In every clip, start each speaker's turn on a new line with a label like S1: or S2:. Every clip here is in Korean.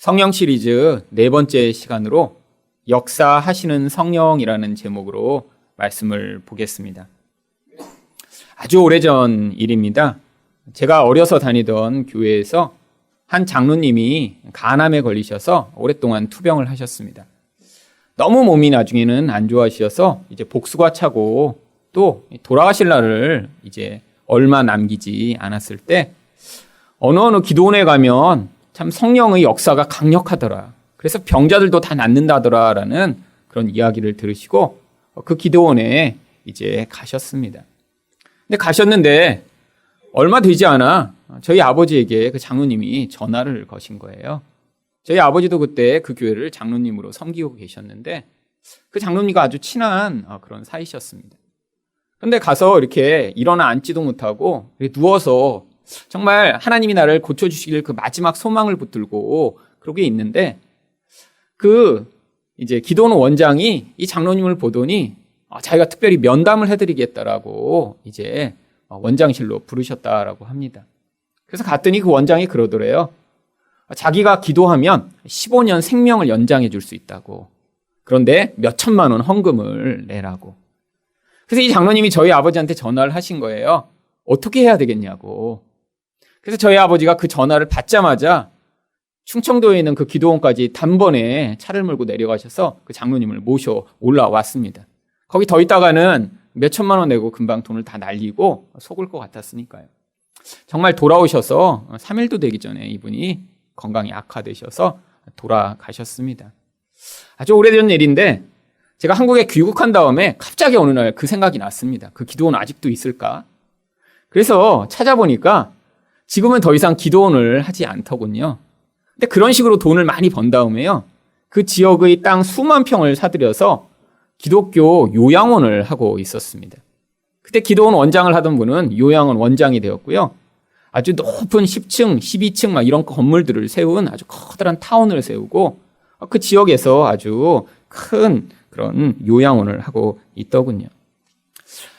S1: 성령 시리즈 네 번째 시간으로 역사하시는 성령이라는 제목으로 말씀을 보겠습니다. 아주 오래전 일입니다. 제가 어려서 다니던 교회에서 한 장로님이 간암에 걸리셔서 오랫동안 투병을 하셨습니다. 너무 몸이 나중에는 안 좋아지셔서 이제 복수가 차고 또 돌아가실 날을 이제 얼마 남기지 않았을 때 어느 기도원에 가면 참 성령의 역사가 강력하더라. 그래서 병자들도 다 낫는다더라라는 그런 이야기를 들으시고 그 기도원에 이제 가셨습니다. 근데 가셨는데 얼마 되지 않아 저희 아버지에게 그 장로님이 전화를 거신 거예요. 저희 아버지도 그때 그 교회를 장로님으로 섬기고 계셨는데 그 장로님과 아주 친한 그런 사이셨습니다. 그런데 가서 이렇게 일어나 앉지도 못하고 누워서 정말 하나님이 나를 고쳐주시길 그 마지막 소망을 붙들고 그러게 있는데 이제 기도원 원장이 이 장로님을 보더니 자기가 특별히 면담을 해드리겠다라고 이제 원장실로 부르셨다라고 합니다. 그래서 갔더니 그 원장이 그러더래요. 자기가 기도하면 15년 생명을 연장해 줄 수 있다고. 그런데 몇 천만 원 헌금을 내라고. 그래서 이 장로님이 저희 아버지한테 전화를 하신 거예요. 어떻게 해야 되겠냐고. 그래서 저희 아버지가 그 전화를 받자마자 충청도에 있는 그 기도원까지 단번에 차를 몰고 내려가셔서 그 장로님을 모셔 올라왔습니다. 거기 더 있다가는 몇 천만 원 내고 금방 돈을 다 날리고 속을 것 같았으니까요. 정말 돌아오셔서 3일도 되기 전에 이분이 건강이 악화되셔서 돌아가셨습니다. 아주 오래전 일인데 제가 한국에 귀국한 다음에 갑자기 어느 날 그 생각이 났습니다. 그 기도원 아직도 있을까? 그래서 찾아보니까 지금은 더 이상 기도원을 하지 않더군요. 근데 그런 식으로 돈을 많이 번 다음에요. 그 지역의 땅 수만 평을 사들여서 기독교 요양원을 하고 있었습니다. 그때 기도원 원장을 하던 분은 요양원 원장이 되었고요. 아주 높은 10층, 12층 막 이런 건물들을 세운 아주 커다란 타운을 세우고 그 지역에서 아주 큰 그런 요양원을 하고 있더군요.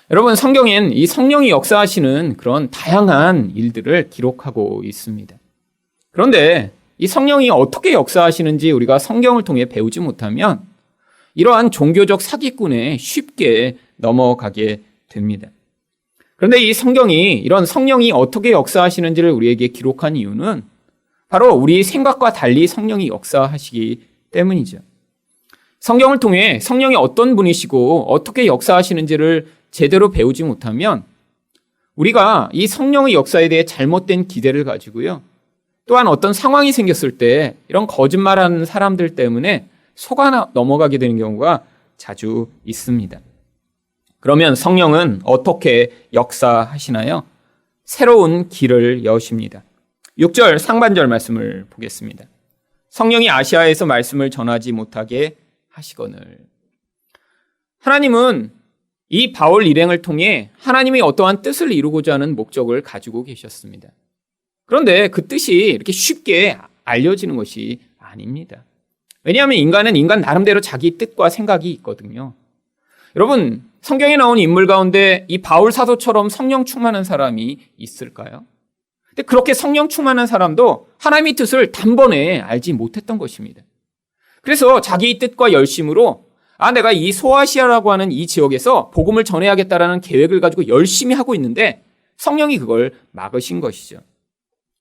S1: 여러분, 성경엔 이 성령이 역사하시는 그런 다양한 일들을 기록하고 있습니다. 그런데 이 성령이 어떻게 역사하시는지 우리가 성경을 통해 배우지 못하면 이러한 종교적 사기꾼에 쉽게 넘어가게 됩니다. 그런데 이 성경이 이런 성령이 어떻게 역사하시는지를 우리에게 기록한 이유는 바로 우리 생각과 달리 성령이 역사하시기 때문이죠. 성경을 통해 성령이 어떤 분이시고 어떻게 역사하시는지를 제대로 배우지 못하면 우리가 이 성령의 역사에 대해 잘못된 기대를 가지고요. 또한 어떤 상황이 생겼을 때 이런 거짓말하는 사람들 때문에 속아 넘어가게 되는 경우가 자주 있습니다. 그러면 성령은 어떻게 역사하시나요? 새로운 길을 여십니다. 6절 상반절 말씀을 보겠습니다. 성령이 아시아에서 말씀을 전하지 못하게 하시거늘. 하나님은 이 바울 일행을 통해 하나님이 어떠한 뜻을 이루고자 하는 목적을 가지고 계셨습니다. 그런데 그 뜻이 이렇게 쉽게 알려지는 것이 아닙니다. 왜냐하면 인간은 인간 나름대로 자기 뜻과 생각이 있거든요. 여러분, 성경에 나온 인물 가운데 이 바울 사도처럼 성령 충만한 사람이 있을까요? 근데 그렇게 성령 충만한 사람도 하나님의 뜻을 단번에 알지 못했던 것입니다. 그래서 자기 뜻과 열심으로 내가 이 소아시아라고 하는 이 지역에서 복음을 전해야겠다라는 계획을 가지고 열심히 하고 있는데 성령이 그걸 막으신 것이죠.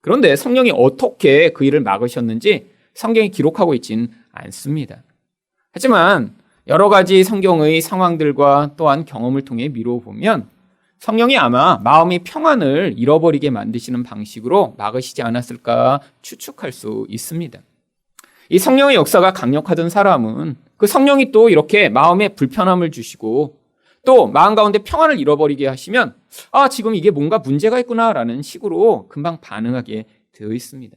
S1: 그런데 성령이 어떻게 그 일을 막으셨는지 성경이 기록하고 있진 않습니다. 하지만 여러 가지 성경의 상황들과 또한 경험을 통해 미루어 보면 성령이 아마 마음의 평안을 잃어버리게 만드시는 방식으로 막으시지 않았을까 추측할 수 있습니다. 이 성령의 역사가 강력하던 사람은 그 성령이 또 이렇게 마음에 불편함을 주시고 또 마음 가운데 평안을 잃어버리게 하시면 지금 이게 뭔가 문제가 있구나라는 식으로 금방 반응하게 되어 있습니다.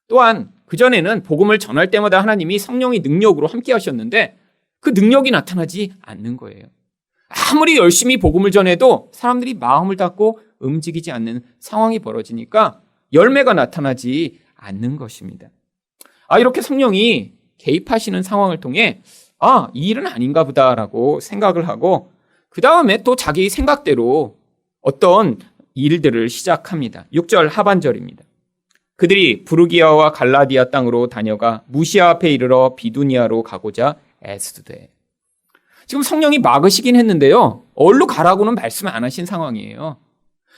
S1: 또한 그전에는 복음을 전할 때마다 하나님이 성령의 능력으로 함께 하셨는데 그 능력이 나타나지 않는 거예요. 아무리 열심히 복음을 전해도 사람들이 마음을 닫고 움직이지 않는 상황이 벌어지니까 열매가 나타나지 않는 것입니다. 이렇게 성령이 개입하시는 상황을 통해 이 일은 아닌가 보다라고 생각을 하고 그 다음에 또 자기 생각대로 어떤 일들을 시작합니다. 6절 하반절입니다. 그들이 부르기아와 갈라디아 땅으로 다녀가 무시아 앞에 이르러 비두니아로 가고자 애쓰되. 지금 성령이 막으시긴 했는데요. 어디로 가라고는 말씀 안 하신 상황이에요.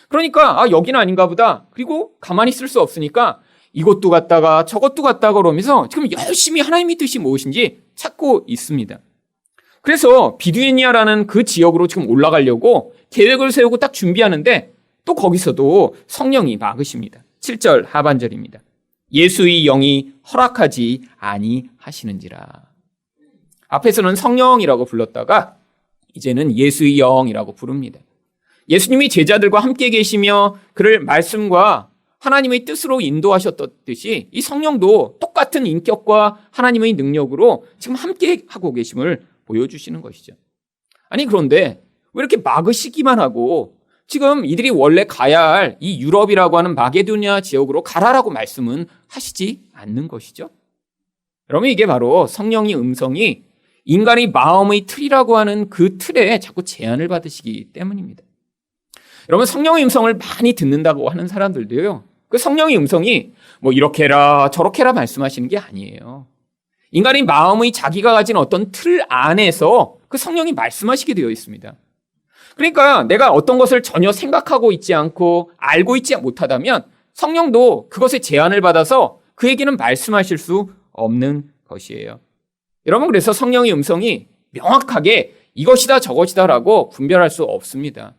S1: 그러니까 여기는 아닌가 보다. 그리고 가만히 있을 수 없으니까 이것도 갔다가 저것도 갔다가 그러면서 지금 열심히 하나님의 뜻이 무엇인지 찾고 있습니다. 그래서 비두니아라는 그 지역으로 지금 올라가려고 계획을 세우고 딱 준비하는데 또 거기서도 성령이 막으십니다. 7절 하반절입니다. 예수의 영이 허락하지 아니하시는지라. 앞에서는 성령이라고 불렀다가 이제는 예수의 영이라고 부릅니다. 예수님이 제자들과 함께 계시며 그를 말씀과 하나님의 뜻으로 인도하셨듯이 이 성령도 똑같은 인격과 하나님의 능력으로 지금 함께 하고 계심을 보여주시는 것이죠. 아니 그런데 왜 이렇게 막으시기만 하고 지금 이들이 원래 가야 할 이 유럽이라고 하는 마게도니아 지역으로 가라라고 말씀은 하시지 않는 것이죠. 여러분 이게 바로 성령의 음성이 인간의 마음의 틀이라고 하는 그 틀에 자꾸 제한을 받으시기 때문입니다. 여러분 성령의 음성을 많이 듣는다고 하는 사람들도요. 그 성령의 음성이 뭐 이렇게 해라 저렇게 해라 말씀하시는 게 아니에요. 인간의 마음의 자기가 가진 어떤 틀 안에서 그 성령이 말씀하시게 되어 있습니다. 그러니까 내가 어떤 것을 전혀 생각하고 있지 않고 알고 있지 못하다면 성령도 그것에 제한을 받아서 그에게는 말씀하실 수 없는 것이에요. 여러분 그래서 성령의 음성이 명확하게 이것이다 저것이다라고 분별할 수 없습니다.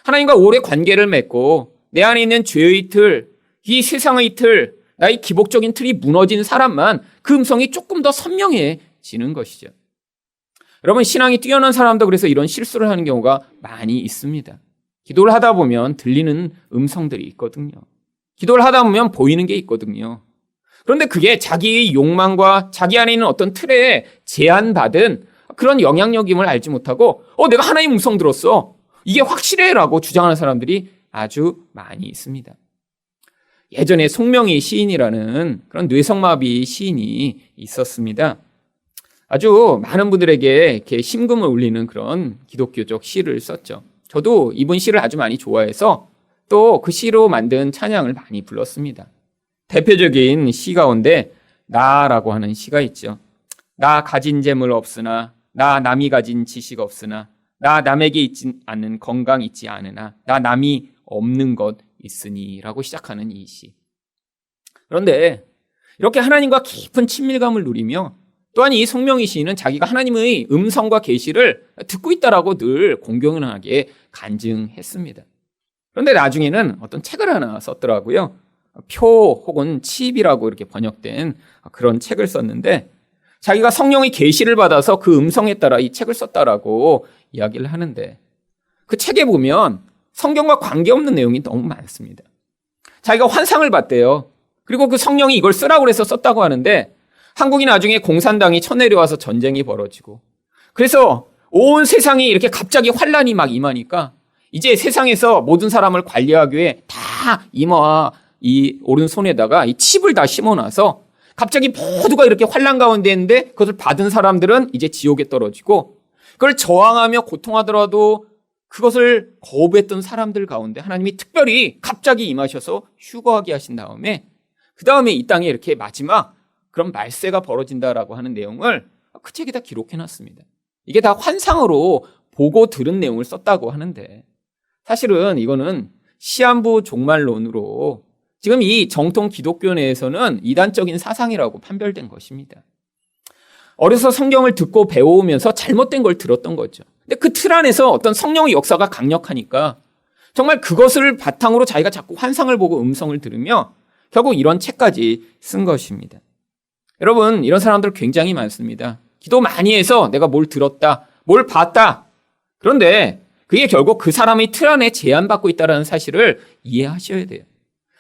S1: 하나님과 오래 관계를 맺고 내 안에 있는 죄의 틀, 이 세상의 틀, 나의 기복적인 틀이 무너진 사람만 그 음성이 조금 더 선명해지는 것이죠. 여러분 신앙이 뛰어난 사람도 그래서 이런 실수를 하는 경우가 많이 있습니다. 기도를 하다 보면 들리는 음성들이 있거든요. 기도를 하다 보면 보이는 게 있거든요. 그런데 그게 자기의 욕망과 자기 안에 있는 어떤 틀에 제한받은 그런 영향력임을 알지 못하고 내가 하나님 음성 들었어. 이게 확실해라고 주장하는 사람들이 아주 많이 있습니다. 예전에 송명희 시인이라는 그런 뇌성마비 시인이 있었습니다. 아주 많은 분들에게 이렇게 심금을 울리는 그런 기독교적 시를 썼죠. 저도 이분 시를 아주 많이 좋아해서 또 그 시로 만든 찬양을 많이 불렀습니다. 대표적인 시 가운데 나라고 하는 시가 있죠. 나 가진 재물 없으나 나 남이 가진 지식 없으나 나 남에게 있지 않는 건강 있지 않으나 나 남이 없는 것 있으니 라고 시작하는 이 시. 그런데 이렇게 하나님과 깊은 친밀감을 누리며 또한 이 송명희 시인은 자기가 하나님의 음성과 계시를 듣고 있다라고 늘 공경하게 간증했습니다. 그런데 나중에는 어떤 책을 하나 썼더라고요. 표 혹은 칩이라고 이렇게 번역된 그런 책을 썼는데 자기가 성령의 계시를 받아서 그 음성에 따라 이 책을 썼다라고 이야기를 하는데 그 책에 보면 성경과 관계없는 내용이 너무 많습니다. 자기가 환상을 봤대요. 그리고 그 성령이 이걸 쓰라고 해서 썼다고 하는데 한국이 나중에 공산당이 쳐내려와서 전쟁이 벌어지고 그래서 온 세상이 이렇게 갑자기 환란이 막 임하니까 이제 세상에서 모든 사람을 관리하기 위해 다 이마와 이 오른손에다가 이 칩을 다 심어놔서 갑자기 모두가 이렇게 환란 가운데 있는데 그것을 받은 사람들은 이제 지옥에 떨어지고 그걸 저항하며 고통하더라도 그것을 거부했던 사람들 가운데 하나님이 특별히 갑자기 임하셔서 휴거하게 하신 다음에 그 다음에 이 땅에 이렇게 마지막 그런 말세가 벌어진다라고 하는 내용을 그 책에다 기록해놨습니다. 이게 다 환상으로 보고 들은 내용을 썼다고 하는데 사실은 이거는 시한부 종말론으로 지금 이 정통 기독교 내에서는 이단적인 사상이라고 판별된 것입니다. 어려서 성경을 듣고 배워오면서 잘못된 걸 들었던 거죠. 근데 그 틀 안에서 어떤 성령의 역사가 강력하니까 정말 그것을 바탕으로 자기가 자꾸 환상을 보고 음성을 들으며 결국 이런 책까지 쓴 것입니다. 여러분 이런 사람들 굉장히 많습니다. 기도 많이 해서 내가 뭘 들었다, 뭘 봤다. 그런데 그게 결국 그 사람의 틀 안에 제한받고 있다는 사실을 이해하셔야 돼요.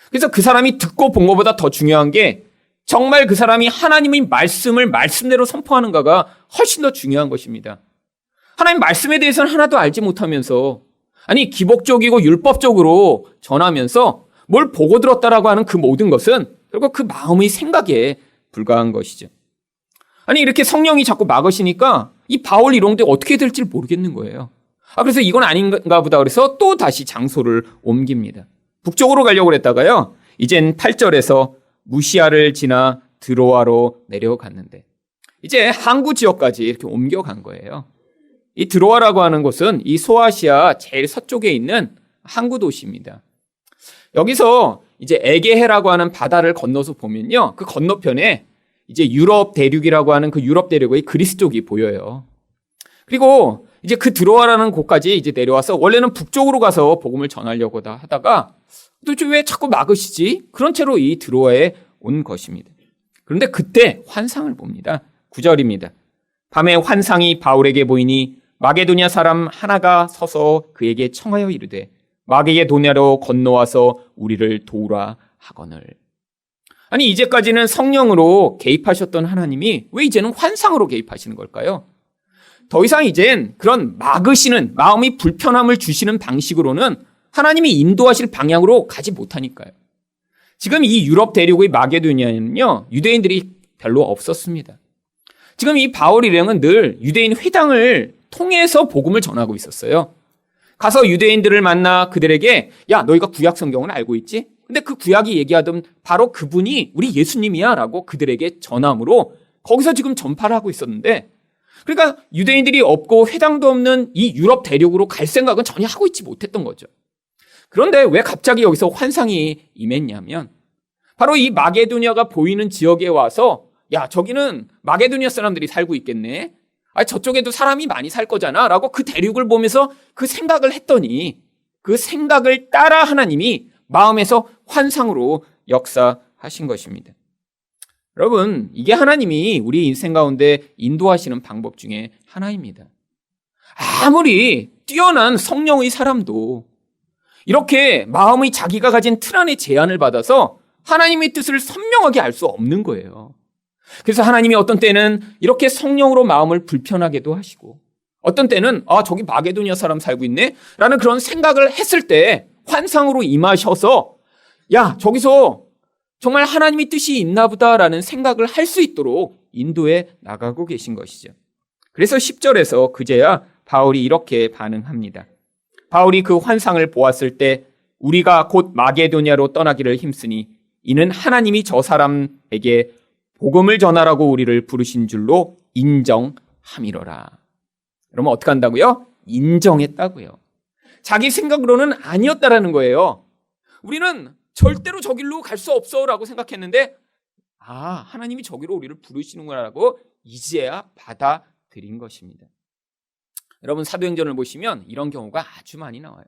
S1: 그래서 그 사람이 듣고 본 것보다 더 중요한 게 정말 그 사람이 하나님의 말씀을 말씀대로 선포하는가가 훨씬 더 중요한 것입니다. 하나님 말씀에 대해서는 하나도 알지 못하면서 아니 기복적이고 율법적으로 전하면서 뭘 보고 들었다라고 하는 그 모든 것은 결국 그 마음의 생각에 불과한 것이죠. 아니 이렇게 성령이 자꾸 막으시니까 이 바울 이론도 어떻게 될지 모르겠는 거예요. 그래서 이건 아닌가 보다 그래서 또 다시 장소를 옮깁니다. 북쪽으로 가려고 했다가요. 이젠 8절에서 무시아를 지나 드로아로 내려갔는데 이제 항구 지역까지 이렇게 옮겨간 거예요. 이 드로아라고 하는 곳은 이 소아시아 제일 서쪽에 있는 항구 도시입니다. 여기서 이제 에게해라고 하는 바다를 건너서 보면요. 그 건너편에 이제 유럽 대륙이라고 하는 그 유럽 대륙의 그리스 쪽이 보여요. 그리고 이제 그 드로아라는 곳까지 이제 내려와서 원래는 북쪽으로 가서 복음을 전하려고 하다가 도대체 왜 자꾸 막으시지? 그런 채로 이 드로아에 온 것입니다. 그런데 그때 환상을 봅니다. 9절입니다. 밤에 환상이 바울에게 보이니 마게도냐 사람 하나가 서서 그에게 청하여 이르되 마게도냐로 건너와서 우리를 도우라 하거늘. 아니 이제까지는 성령으로 개입하셨던 하나님이 왜 이제는 환상으로 개입하시는 걸까요? 더 이상 이젠 그런 막으시는 마음이 불편함을 주시는 방식으로는 하나님이 인도하실 방향으로 가지 못하니까요. 지금 이 유럽 대륙의 마게도냐는요. 유대인들이 별로 없었습니다. 지금 이 바울 일행은 늘 유대인 회당을 통해서 복음을 전하고 있었어요. 가서 유대인들을 만나 그들에게 야 너희가 구약 성경을 알고 있지? 근데 그 구약이 얘기하던 바로 그분이 우리 예수님이야 라고 그들에게 전함으로 거기서 지금 전파를 하고 있었는데 그러니까 유대인들이 없고 회당도 없는 이 유럽 대륙으로 갈 생각은 전혀 하고 있지 못했던 거죠. 그런데 왜 갑자기 여기서 환상이 임했냐면 바로 이 마게도냐가 보이는 지역에 와서 야 저기는 마게도냐 사람들이 살고 있겠네. 저쪽에도 사람이 많이 살 거잖아 라고 그 대륙을 보면서 그 생각을 했더니 그 생각을 따라 하나님이 마음에서 환상으로 역사하신 것입니다. 여러분 이게 하나님이 우리 인생 가운데 인도하시는 방법 중에 하나입니다. 아무리 뛰어난 성령의 사람도 이렇게 마음의 자기가 가진 틀 안에 제한을 받아서 하나님의 뜻을 선명하게 알 수 없는 거예요. 그래서 하나님이 어떤 때는 이렇게 성령으로 마음을 불편하게도 하시고 어떤 때는 저기 마게도냐 사람 살고 있네 라는 그런 생각을 했을 때 환상으로 임하셔서 야 저기서 정말 하나님의 뜻이 있나 보다라는 생각을 할 수 있도록 인도해 나가고 계신 것이죠. 그래서 10절에서 그제야 바울이 이렇게 반응합니다. 바울이 그 환상을 보았을 때 우리가 곧 마게도냐로 떠나기를 힘쓰니 이는 하나님이 저 사람에게 복음을 전하라고 우리를 부르신 줄로 인정함이로라. 그러면 어떻게 한다고요? 인정했다고요. 자기 생각으로는 아니었다라는 거예요. 우리는 절대로 저길로 갈 수 없어라고 생각했는데 하나님이 저기로 우리를 부르시는구나라고 이제야 받아들인 것입니다. 여러분 사도행전을 보시면 이런 경우가 아주 많이 나와요.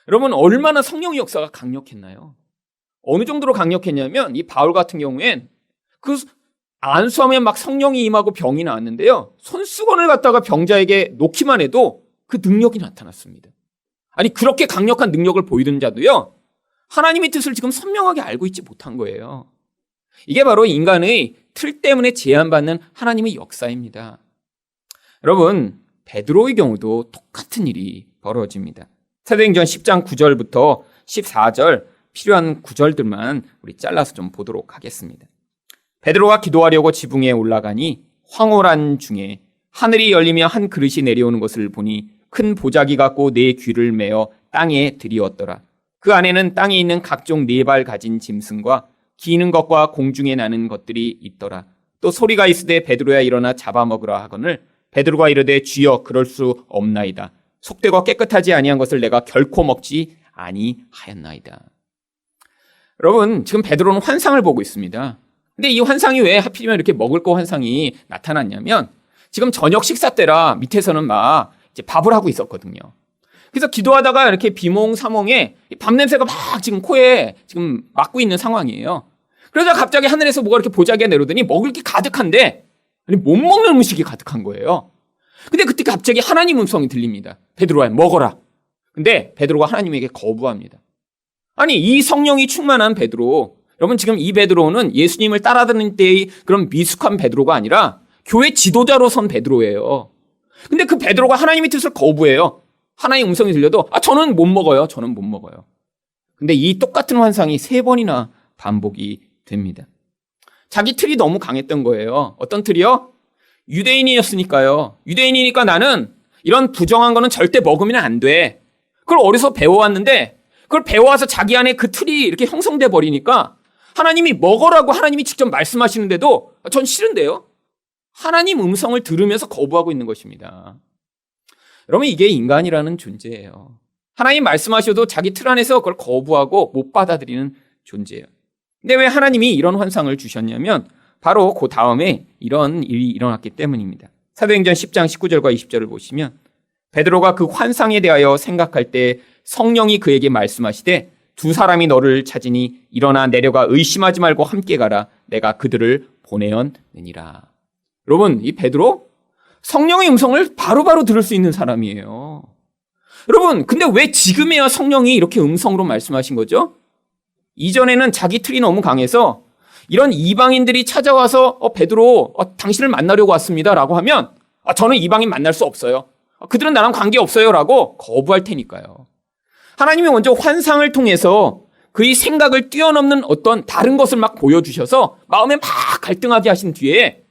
S1: 여러분 얼마나 성령의 역사가 강력했나요? 어느 정도로 강력했냐면 이 바울 같은 경우엔 그 안수하면 막 성령이 임하고 병이 나왔는데요. 손수건을 갖다가 병자에게 놓기만 해도 그 능력이 나타났습니다. 아니 그렇게 강력한 능력을 보이던 자도요. 하나님의 뜻을 지금 선명하게 알고 있지 못한 거예요. 이게 바로 인간의 틀 때문에 제한받는 하나님의 역사입니다. 여러분 베드로의 경우도 똑같은 일이 벌어집니다. 사도행전 10장 9절부터 14절 필요한 구절들만 우리 잘라서 좀 보도록 하겠습니다. 베드로가 기도하려고 지붕에 올라가니 황홀한 중에 하늘이 열리며 한 그릇이 내려오는 것을 보니 큰 보자기 같고 네 귀를 메어 땅에 들이었더라. 그 안에는 땅에 있는 각종 네 발 가진 짐승과 기는 것과 공중에 나는 것들이 있더라. 또 소리가 있으되 베드로야 일어나 잡아먹으라 하거늘 베드로가 이르되 주여 그럴 수 없나이다. 속되고 깨끗하지 아니한 것을 내가 결코 먹지 아니하였나이다. 여러분 지금 베드로는 환상을 보고 있습니다. 근데 이 환상이 왜 하필이면 이렇게 먹을 거 환상이 나타났냐면 지금 저녁 식사 때라 밑에서는 막 이제 밥을 하고 있었거든요. 그래서 기도하다가 이렇게 비몽사몽에 밥 냄새가 막 지금 코에 지금 맡고 있는 상황이에요. 그러자 갑자기 하늘에서 뭐가 이렇게 보자기가 내려오더니 먹을 게 가득한데 아니 못 먹는 음식이 가득한 거예요. 근데 그때 갑자기 하나님 음성이 들립니다. 베드로야 먹어라. 근데 베드로가 하나님에게 거부합니다. 아니 이 성령이 충만한 베드로 여러분 지금 이 베드로는 예수님을 따라다닐 때의 그런 미숙한 베드로가 아니라 교회 지도자로 선 베드로예요. 근데 그 베드로가 하나님의 뜻을 거부해요. 하나님 음성이 들려도 저는 못 먹어요. 저는 못 먹어요. 근데 이 똑같은 환상이 3번이나 반복이 됩니다. 자기 틀이 너무 강했던 거예요. 어떤 틀이요? 유대인이었으니까요. 유대인이니까 나는 이런 부정한 거는 절대 먹으면 안 돼. 그걸 어려서 배워왔는데 그걸 배워와서 자기 안에 그 틀이 이렇게 형성돼 버리니까 하나님이 먹으라고 하나님이 직접 말씀하시는데도 전 싫은데요. 하나님 음성을 들으면서 거부하고 있는 것입니다. 여러분, 이게 인간이라는 존재예요. 하나님 말씀하셔도 자기 틀 안에서 그걸 거부하고 못 받아들이는 존재예요. 근데 왜 하나님이 이런 환상을 주셨냐면 바로 그 다음에 이런 일이 일어났기 때문입니다. 사도행전 10장 19절과 20절을 보시면 베드로가 그 환상에 대하여 생각할 때 성령이 그에게 말씀하시되 두 사람이 너를 찾으니 일어나 내려가 의심하지 말고 함께 가라. 내가 그들을 보내었느니라. 여러분, 이 베드로 성령의 음성을 바로바로 들을 수 있는 사람이에요. 여러분, 근데 왜 지금에야 성령이 이렇게 음성으로 말씀하신 거죠? 이전에는 자기 틀이 너무 강해서 이런 이방인들이 찾아와서 베드로 당신을 만나려고 왔습니다 라고 하면 저는 이방인 만날 수 없어요. 그들은 나랑 관계없어요 라고 거부할 테니까요. 하나님이 먼저 환상을 통해서 그의 생각을 뛰어넘는 어떤 다른 것을 막 보여주셔서 마음에 막 갈등하게 하신 뒤에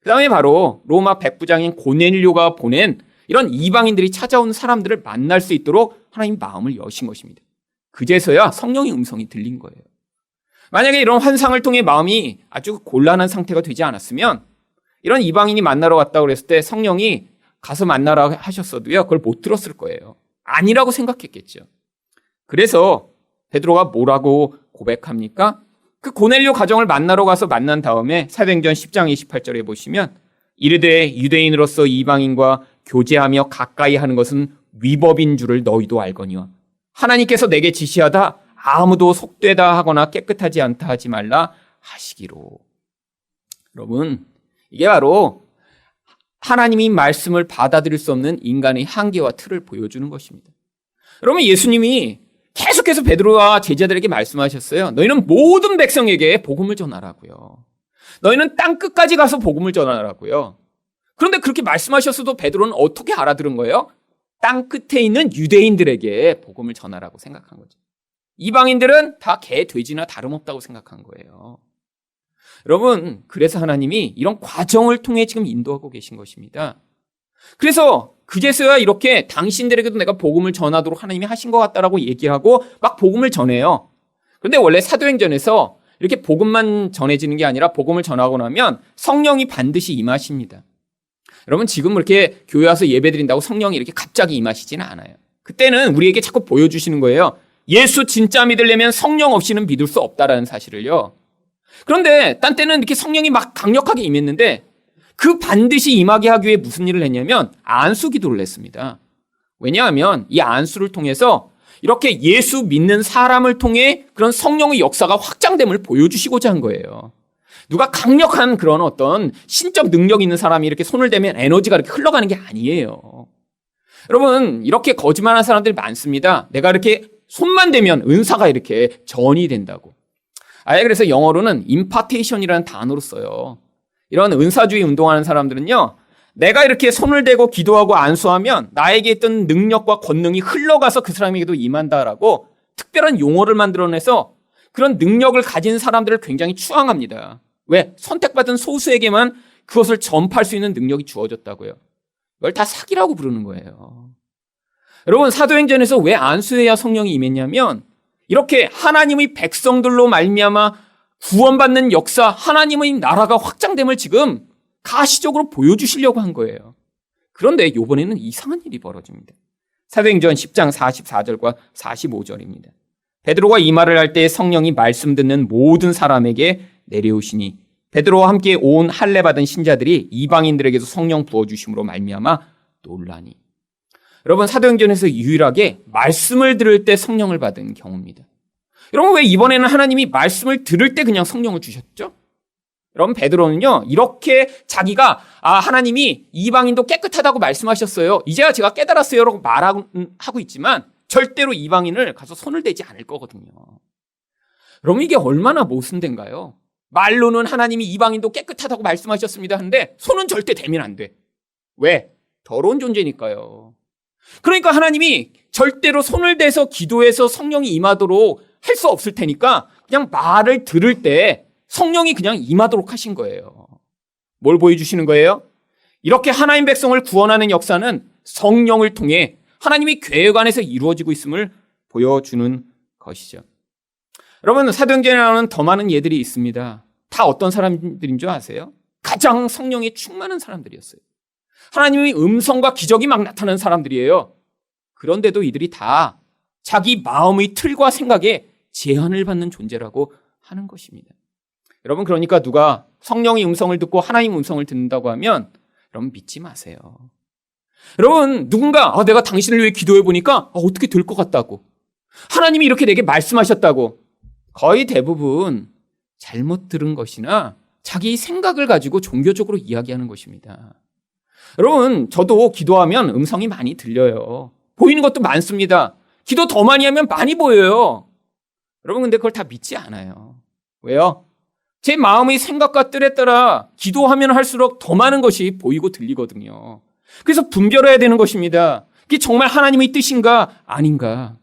S1: 그 다음에 바로 로마 백부장인 고넬료가 보낸 이런 이방인들이 찾아온 사람들을 만날 수 있도록 하나님 마음을 여신 것입니다. 그제서야 성령의 음성이 들린 거예요. 만약에 이런 환상을 통해 마음이 아주 곤란한 상태가 되지 않았으면 이런 이방인이 만나러 왔다고 그랬을 때 성령이 가서 만나라 하셨어도요, 그걸 못 들었을 거예요. 아니라고 생각했겠죠. 그래서 베드로가 뭐라고 고백합니까? 그 고넬료 가정을 만나러 가서 만난 다음에 사도행전 10장 28절에 보시면 이르되 유대인으로서 이방인과 교제하며 가까이 하는 것은 위법인 줄을 너희도 알거니와 하나님께서 내게 지시하다 아무도 속되다 하거나 깨끗하지 않다 하지 말라 하시기로. 여러분, 이게 바로 하나님이 말씀을 받아들일 수 없는 인간의 한계와 틀을 보여주는 것입니다. 여러분, 예수님이 계속해서 베드로와 제자들에게 말씀하셨어요. 너희는 모든 백성에게 복음을 전하라고요. 너희는 땅 끝까지 가서 복음을 전하라고요. 그런데 그렇게 말씀하셨어도 베드로는 어떻게 알아들은 거예요? 땅 끝에 있는 유대인들에게 복음을 전하라고 생각한 거죠. 이방인들은 다 개, 돼지나 다름없다고 생각한 거예요. 여러분, 그래서 하나님이 이런 과정을 통해 지금 인도하고 계신 것입니다. 그래서 그제서야 이렇게 당신들에게도 내가 복음을 전하도록 하나님이 하신 것 같다라고 얘기하고 막 복음을 전해요. 그런데 원래 사도행전에서 이렇게 복음만 전해지는 게 아니라 복음을 전하고 나면 성령이 반드시 임하십니다. 여러분, 지금 이렇게 교회 와서 예배 드린다고 성령이 이렇게 갑자기 임하시지는 않아요. 그때는 우리에게 자꾸 보여주시는 거예요. 예수 진짜 믿으려면 성령 없이는 믿을 수 없다라는 사실을요. 그런데 딴 때는 이렇게 성령이 막 강력하게 임했는데 그 반드시 임하게 하기 위해 무슨 일을 했냐면 안수 기도를 했습니다. 왜냐하면 이 안수를 통해서 이렇게 예수 믿는 사람을 통해 그런 성령의 역사가 확장됨을 보여주시고자 한 거예요. 누가 강력한 그런 어떤 신적 능력 있는 사람이 이렇게 손을 대면 에너지가 이렇게 흘러가는 게 아니에요. 여러분, 이렇게 거짓말하는 사람들이 많습니다. 내가 이렇게 손만 대면 은사가 이렇게 전이 된다고. 아예 그래서 영어로는 impartation이라는 단어로 써요. 이런 은사주의 운동하는 사람들은요, 내가 이렇게 손을 대고 기도하고 안수하면 나에게 있던 능력과 권능이 흘러가서 그 사람에게도 임한다라고 특별한 용어를 만들어내서 그런 능력을 가진 사람들을 굉장히 추앙합니다. 왜? 선택받은 소수에게만 그것을 전파할 수 있는 능력이 주어졌다고요. 이걸 다 사기라고 부르는 거예요. 여러분, 사도행전에서 왜 안수해야 성령이 임했냐면 이렇게 하나님의 백성들로 말미암아 구원받는 역사, 하나님의 나라가 확장됨을 지금 가시적으로 보여주시려고 한 거예요. 그런데 이번에는 이상한 일이 벌어집니다. 사도행전 10장 44절과 45절입니다. 베드로가 이 말을 할 때 성령이 말씀 듣는 모든 사람에게 내려오시니 베드로와 함께 온 할례 받은 신자들이 이방인들에게도 성령 부어주심으로 말미암아 놀라니. 여러분, 사도행전에서 유일하게 말씀을 들을 때 성령을 받은 경우입니다. 여러분, 왜 이번에는 하나님이 말씀을 들을 때 그냥 성령을 주셨죠? 여러분, 베드로는요, 이렇게 자기가 하나님이 이방인도 깨끗하다고 말씀하셨어요. 이제야 제가 깨달았어요 라고 말하고 있지만 절대로 이방인을 가서 손을 대지 않을 거거든요. 여러분, 이게 얼마나 모순된가요? 말로는 하나님이 이방인도 깨끗하다고 말씀하셨습니다 하는데 손은 절대 대면 안 돼. 왜? 더러운 존재니까요. 그러니까 하나님이 절대로 손을 대서 기도해서 성령이 임하도록 할 수 없을 테니까 그냥 말을 들을 때 성령이 그냥 임하도록 하신 거예요. 뭘 보여주시는 거예요? 이렇게 하나님 백성을 구원하는 역사는 성령을 통해 하나님이 계획 안에서 이루어지고 있음을 보여주는 것이죠. 여러분, 사도행전에 나오는 더 많은 예들이 있습니다. 다 어떤 사람들인 줄 아세요? 가장 성령이 충만한 사람들이었어요. 하나님의 음성과 기적이 막 나타나는 사람들이에요. 그런데도 이들이 다 자기 마음의 틀과 생각에 제한을 받는 존재라고 하는 것입니다. 여러분, 그러니까 누가 성령의 음성을 듣고 하나님 음성을 듣는다고 하면 여러분 믿지 마세요. 여러분, 누군가 내가 당신을 위해 기도해 보니까 어떻게 될 것 같다고, 하나님이 이렇게 내게 말씀하셨다고, 거의 대부분 잘못 들은 것이나 자기 생각을 가지고 종교적으로 이야기하는 것입니다. 여러분, 저도 기도하면 음성이 많이 들려요. 보이는 것도 많습니다. 기도 더 많이 하면 많이 보여요. 여러분, 근데 그걸 다 믿지 않아요. 왜요? 제 마음의 생각과 뜻에 따라 기도하면 할수록 더 많은 것이 보이고 들리거든요. 그래서 분별해야 되는 것입니다. 이게 정말 하나님의 뜻인가 아닌가.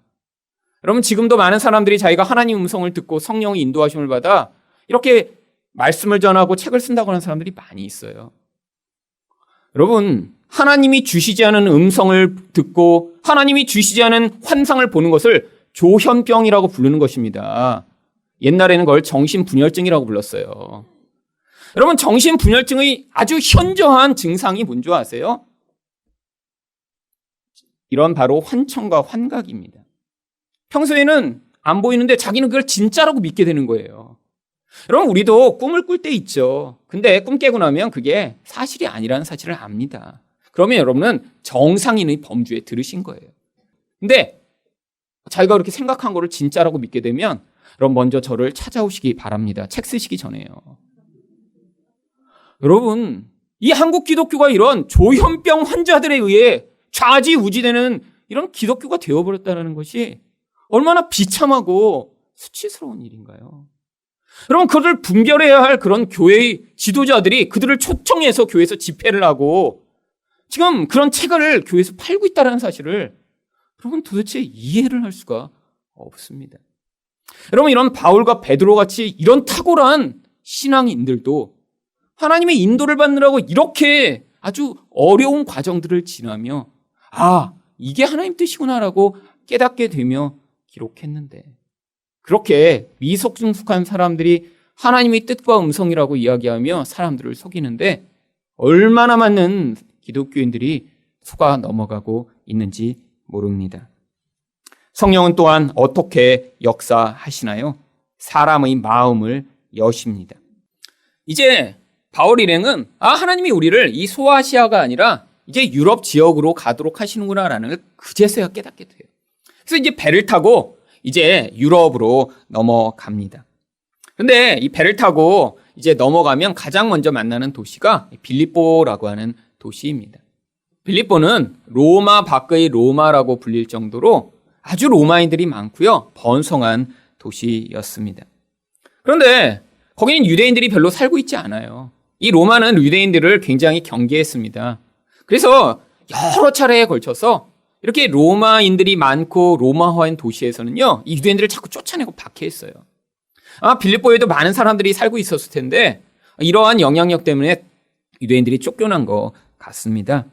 S1: 여러분, 지금도 많은 사람들이 자기가 하나님 음성을 듣고 성령의 인도하심을 받아 이렇게 말씀을 전하고 책을 쓴다고 하는 사람들이 많이 있어요. 여러분, 하나님이 주시지 않은 음성을 듣고 하나님이 주시지 않은 환상을 보는 것을 조현병이라고 부르는 것입니다. 옛날에는 그걸 정신분열증이라고 불렀어요. 여러분, 정신분열증의 아주 현저한 증상이 뭔지 아세요? 이런 바로 환청과 환각입니다. 평소에는 안 보이는데 자기는 그걸 진짜라고 믿게 되는 거예요. 여러분, 우리도 꿈을 꿀 때 있죠. 근데 꿈 깨고 나면 그게 사실이 아니라는 사실을 압니다. 그러면 여러분은 정상인의 범주에 들으신 거예요. 근데 자기가 그렇게 생각한 거를 진짜라고 믿게 되면 여러분, 먼저 저를 찾아오시기 바랍니다. 책 쓰시기 전에요. 여러분, 이 한국 기독교가 이런 조현병 환자들에 의해 좌지우지되는 이런 기독교가 되어버렸다는 것이 얼마나 비참하고 수치스러운 일인가요? 여러분, 그들을 분별해야 할 그런 교회의 지도자들이 그들을 초청해서 교회에서 집회를 하고 지금 그런 책을 교회에서 팔고 있다는 사실을 여러분 도대체 이해를 할 수가 없습니다. 여러분, 이런 바울과 베드로 같이 이런 탁월한 신앙인들도 하나님의 인도를 받느라고 이렇게 아주 어려운 과정들을 지나며 이게 하나님 뜻이구나라고 깨닫게 되며 기록했는데, 그렇게 미성숙한 사람들이 하나님의 뜻과 음성이라고 이야기하며 사람들을 속이는데 얼마나 많은 기독교인들이 속아 넘어가고 있는지 모릅니다. 성령은 또한 어떻게 역사하시나요? 사람의 마음을 여십니다. 이제 바울 일행은 하나님이 우리를 이 소아시아가 아니라 이제 유럽 지역으로 가도록 하시는구나라는 걸 그제서야 깨닫게 돼요. 그래서 이제 배를 타고 이제 유럽으로 넘어갑니다. 근데 이 배를 타고 이제 넘어가면 가장 먼저 만나는 도시가 빌립보라고 하는 도시입니다. 빌립보는 로마 밖의 로마라고 불릴 정도로 아주 로마인들이 많고요, 번성한 도시였습니다. 그런데 거기는 유대인들이 별로 살고 있지 않아요. 이 로마는 유대인들을 굉장히 경계했습니다. 그래서 여러 차례에 걸쳐서 이렇게 로마인들이 많고 로마화인 도시에서는요, 이 유대인들을 자꾸 쫓아내고 박해했어요. 빌립보에도 많은 사람들이 살고 있었을 텐데 이러한 영향력 때문에 유대인들이 쫓겨난 것 같습니다.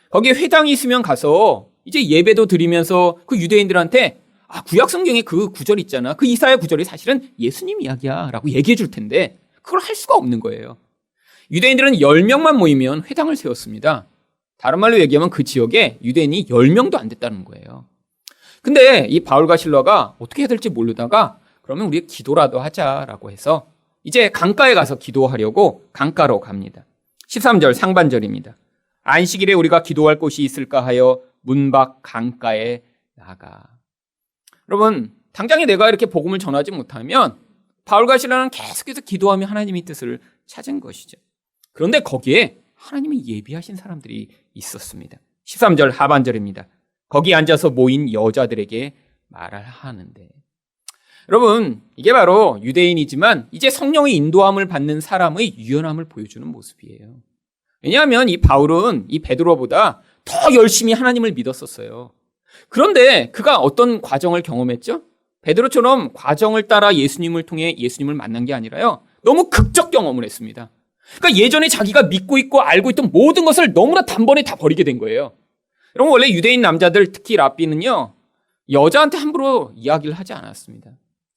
S1: 거기에 회당이 있으면 가서 이제 예배도 드리면서 그 유대인들한테 구약 성경에 그 구절 있잖아, 그 이사야 구절이 사실은 예수님 이야기야 라고 얘기해 줄 텐데 그걸 할 수가 없는 거예요. 유대인들은 10명만 모이면 회당을 세웠습니다. 다른 말로 얘기하면 그 지역에 유대인이 10명도 안 됐다는 거예요. 근데 이 바울과 실라가 어떻게 해야 될지 모르다가 그러면 우리 기도라도 하자라고 해서 이제 강가에 가서 기도하려고 강가로 갑니다. 13절 상반절입니다. 안식일에 우리가 기도할 곳이 있을까 하여 문 밖 강가에 나가. 여러분, 당장에 내가 이렇게 복음을 전하지 못하면 바울과 실라는 계속해서 기도하며 하나님의 뜻을 찾은 것이죠. 그런데 거기에 하나님이 예비하신 사람들이 있었습니다. 13절 하반절입니다. 거기 앉아서 모인 여자들에게 말을 하는데, 여러분, 이게 바로 유대인이지만 이제 성령의 인도함을 받는 사람의 유연함을 보여주는 모습이에요. 왜냐하면 이 바울은 이 베드로보다 더 열심히 하나님을 믿었었어요. 그런데 그가 어떤 과정을 경험했죠? 베드로처럼 과정을 따라 예수님을 통해 예수님을 만난 게 아니라요, 너무 극적 경험을 했습니다. 그러니까 예전에 자기가 믿고 있고 알고 있던 모든 것을 너무나 단번에 다 버리게 된 거예요. 여러분, 원래 유대인 남자들, 특히 랍비는요, 여자한테 함부로 이야기를 하지 않았습니다.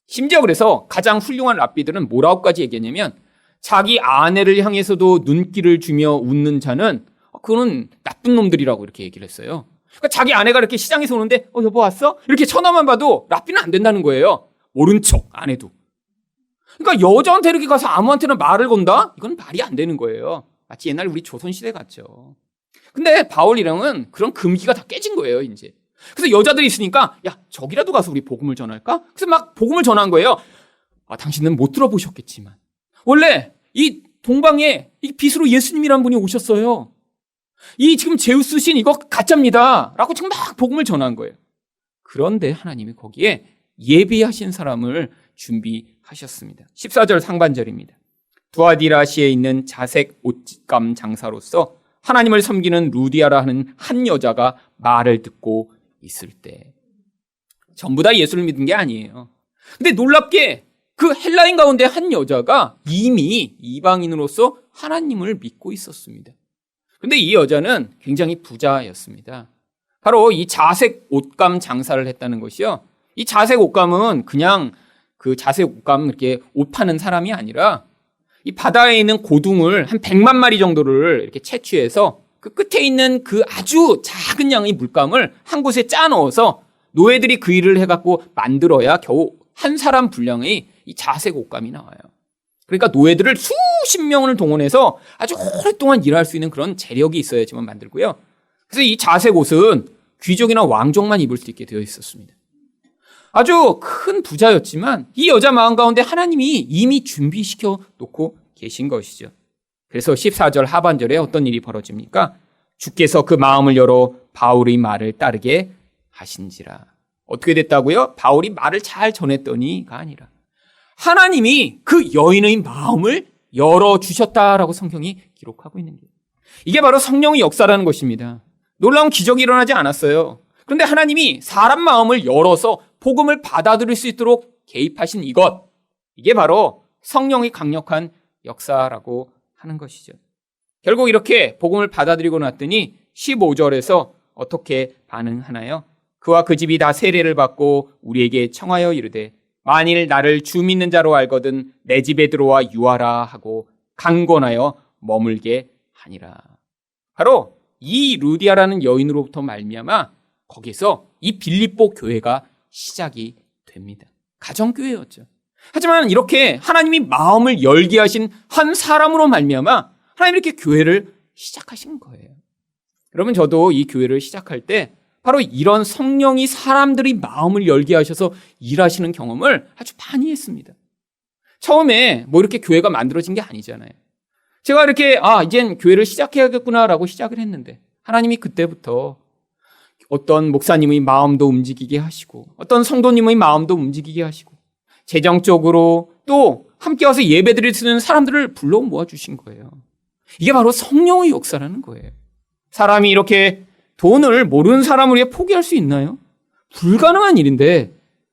S1: 심지어 그래서 가장 훌륭한 랍비들은 뭐라고까지 얘기했냐면 자기 아내를 향해서도 눈길을 주며 웃는 자는 그거는 나쁜 놈들이라고 이렇게 얘기를 했어요. 그러니까 자기 아내가 이렇게 시장에서 오는데 여보 왔어? 이렇게 쳐다만 봐도 랍비는 안 된다는 거예요. 모른 척 안 해도. 그러니까 여자한테 이렇게 가서 아무한테나 말을 건다? 이건 말이 안 되는 거예요. 마치 옛날 우리 조선시대 같죠. 근데 바울이랑은 그런 금기가 다 깨진 거예요, 이제. 그래서 여자들이 있으니까 야 저기라도 가서 우리 복음을 전할까? 그래서 막 복음을 전한 거예요. 당신은 못 들어보셨겠지만 원래 이 동방에 이 빛으로 예수님이란 분이 오셨어요. 이 지금 제우스 신 이거 가짜입니다 라고 지금 막 복음을 전한 거예요. 그런데 하나님이 거기에 예비하신 사람을 준비하셨습니다. 14절 상반절입니다. 두아디라시에 있는 자색 옷감 장사로서 하나님을 섬기는 루디아라 하는 한 여자가 말을 듣고 있을 때, 전부 다 예수를 믿은 게 아니에요. 근데 놀랍게 그 헬라인 가운데 한 여자가 이미 이방인으로서 하나님을 믿고 있었습니다. 근데 이 여자는 굉장히 부자였습니다. 바로 이 자색 옷감 장사를 했다는 것이요. 이 자색 옷감은 그냥 그 자색 옷감 이렇게 옷 파는 사람이 아니라 이 바다에 있는 고둥을 한 100만 마리 정도를 이렇게 채취해서 그 끝에 있는 그 아주 작은 양의 물감을 한 곳에 짜 넣어서 노예들이 그 일을 해갖고 만들어야 겨우 한 사람 분량의 이 자색 옷감이 나와요. 그러니까 노예들을 수십 명을 동원해서 아주 오랫동안 일할 수 있는 그런 재력이 있어야지만 만들고요. 그래서 이 자색 옷은 귀족이나 왕족만 입을 수 있게 되어 있었습니다. 아주 큰 부자였지만 이 여자 마음 가운데 하나님이 이미 준비시켜 놓고 계신 것이죠. 그래서 14절 하반절에 어떤 일이 벌어집니까? 주께서 그 마음을 열어 바울의 말을 따르게 하신지라. 어떻게 됐다고요? 바울이 말을 잘 전했더니가 아니라 하나님이 그 여인의 마음을 열어주셨다라고 성경이 기록하고 있는 거예요. 이게 바로 성령의 역사라는 것입니다. 놀라운 기적이 일어나지 않았어요. 그런데 하나님이 사람 마음을 열어서 복음을 받아들일 수 있도록 개입하신 이것, 이게 바로 성령의 강력한 역사라고 하는 것이죠. 결국 이렇게 복음을 받아들이고 났더니 15절에서 어떻게 반응하나요? 그와 그 집이 다 세례를 받고 우리에게 청하여 이르되 만일 나를 주 믿는 자로 알거든 내 집에 들어와 유하라 하고 강권하여 머물게 하니라. 바로 이 루디아라는 여인으로부터 말미암아 거기서 이 빌립보 교회가 시작이 됩니다. 가정교회였죠. 하지만 이렇게 하나님이 마음을 열게 하신 한 사람으로 말미암아 하나님이 이렇게 교회를 시작하신 거예요. 여러분, 저도 이 교회를 시작할 때 바로 이런 성령이 사람들이 마음을 열게 하셔서 일하시는 경험을 아주 많이 했습니다. 처음에 뭐 이렇게 교회가 만들어진 게 아니잖아요. 제가 이렇게 이젠 교회를 시작해야겠구나라고 시작을 했는데 하나님이 그때부터 어떤 목사님의 마음도 움직이게 하시고 어떤 성도님의 마음도 움직이게 하시고 재정적으로 또 함께 와서 예배드릴 수 있는 사람들을 불러 모아주신 거예요. 이게 바로 성령의 역사라는 거예요. 사람이 이렇게 돈을 모르는 사람을 위해 포기할 수 있나요? 불가능한 일인데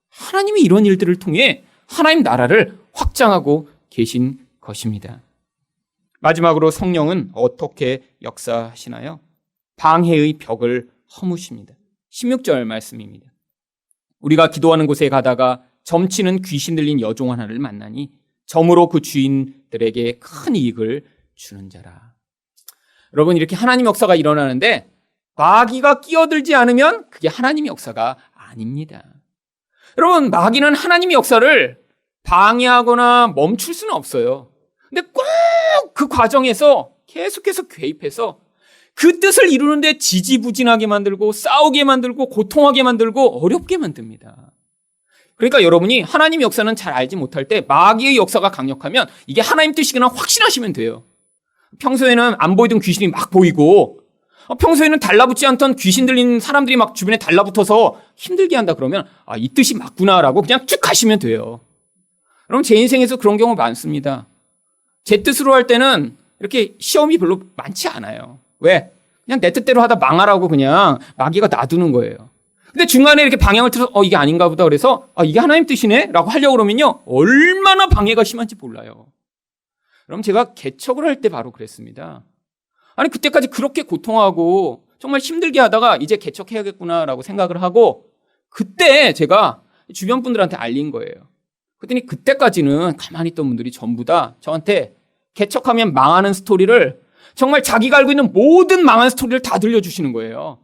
S1: 하나님이 이런 일들을 통해 하나님 나라를 확장하고 계신 것입니다. 마지막으로 성령은 어떻게 역사하시나요? 방해의 벽을 허무십니다. 16절 말씀입니다. 우리가 기도하는 곳에 가다가 점치는 귀신 들린 여종 하나를 만나니 점으로 그 주인들에게 큰 이익을 주는 자라. 여러분, 이렇게 하나님 역사가 일어나는데 마귀가 끼어들지 않으면 그게 하나님의 역사가 아닙니다. 여러분, 마귀는 하나님의 역사를 방해하거나 멈출 수는 없어요. 근데 꼭 그 과정에서 계속해서 개입해서 그 뜻을 이루는데 지지부진하게 만들고 싸우게 만들고 고통하게 만들고 어렵게 만듭니다. 그러니까 여러분이 하나님 역사는 잘 알지 못할 때 마귀의 역사가 강력하면 이게 하나님 뜻이구나 확신하시면 돼요. 평소에는 안 보이던 귀신이 막 보이고 평소에는 달라붙지 않던 귀신 들린 사람들이 막 주변에 달라붙어서 힘들게 한다 그러면 이 뜻이 맞구나라고 그냥 쭉 가시면 돼요. 여러분, 제 인생에서 그런 경우 많습니다. 제 뜻으로 할 때는 이렇게 시험이 별로 많지 않아요. 왜? 그냥 내 뜻대로 하다 망하라고 그냥 마귀가 놔두는 거예요. 근데 중간에 이렇게 방향을 틀어서 이게 아닌가 보다 그래서 이게 하나님 뜻이네? 라고 하려고 그러면요. 얼마나 방해가 심한지 몰라요. 그럼 제가 개척을 할 때 바로 그랬습니다. 아니, 그때까지 그렇게 고통하고 정말 힘들게 하다가 이제 개척해야겠구나라고 생각을 하고 그때 제가 주변 분들한테 알린 거예요. 그랬더니 그때까지는 가만히 있던 분들이 전부 다 저한테 개척하면 망하는 스토리를, 정말 자기가 알고 있는 모든 망한 스토리를 다 들려주시는 거예요.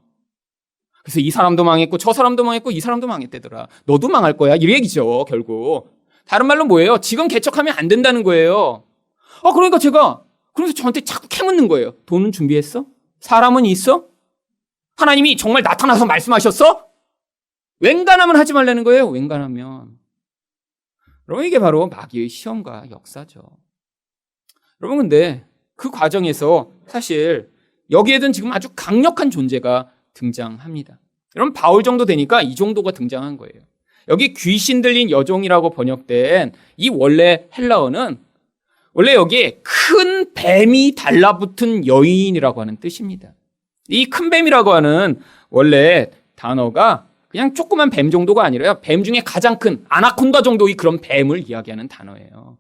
S1: 그래서 이 사람도 망했고 저 사람도 망했고 이 사람도 망했대더라. 너도 망할 거야. 이 얘기죠, 결국. 다른 말로 뭐예요? 지금 개척하면 안 된다는 거예요. 그러니까 제가, 그래서 저한테 자꾸 캐묻는 거예요. 돈은 준비했어? 사람은 있어? 하나님이 정말 나타나서 말씀하셨어? 웬간하면 하지 말라는 거예요. 웬간하면. 여러분, 이게 바로 마귀의 시험과 역사죠. 여러분, 근데 그 과정에서 사실 여기에는 지금 아주 강력한 존재가 등장합니다. 여러분, 바울 정도 되니까 이 정도가 등장한 거예요. 여기 귀신 들린 여종이라고 번역된 이 원래 헬라어는 원래 여기에 큰 뱀이 달라붙은 여인이라고 하는 뜻입니다. 이 큰 뱀이라고 하는 원래 단어가 그냥 조그만 뱀 정도가 아니라요, 뱀 중에 가장 큰 아나콘다 정도의 그런 뱀을 이야기하는 단어예요.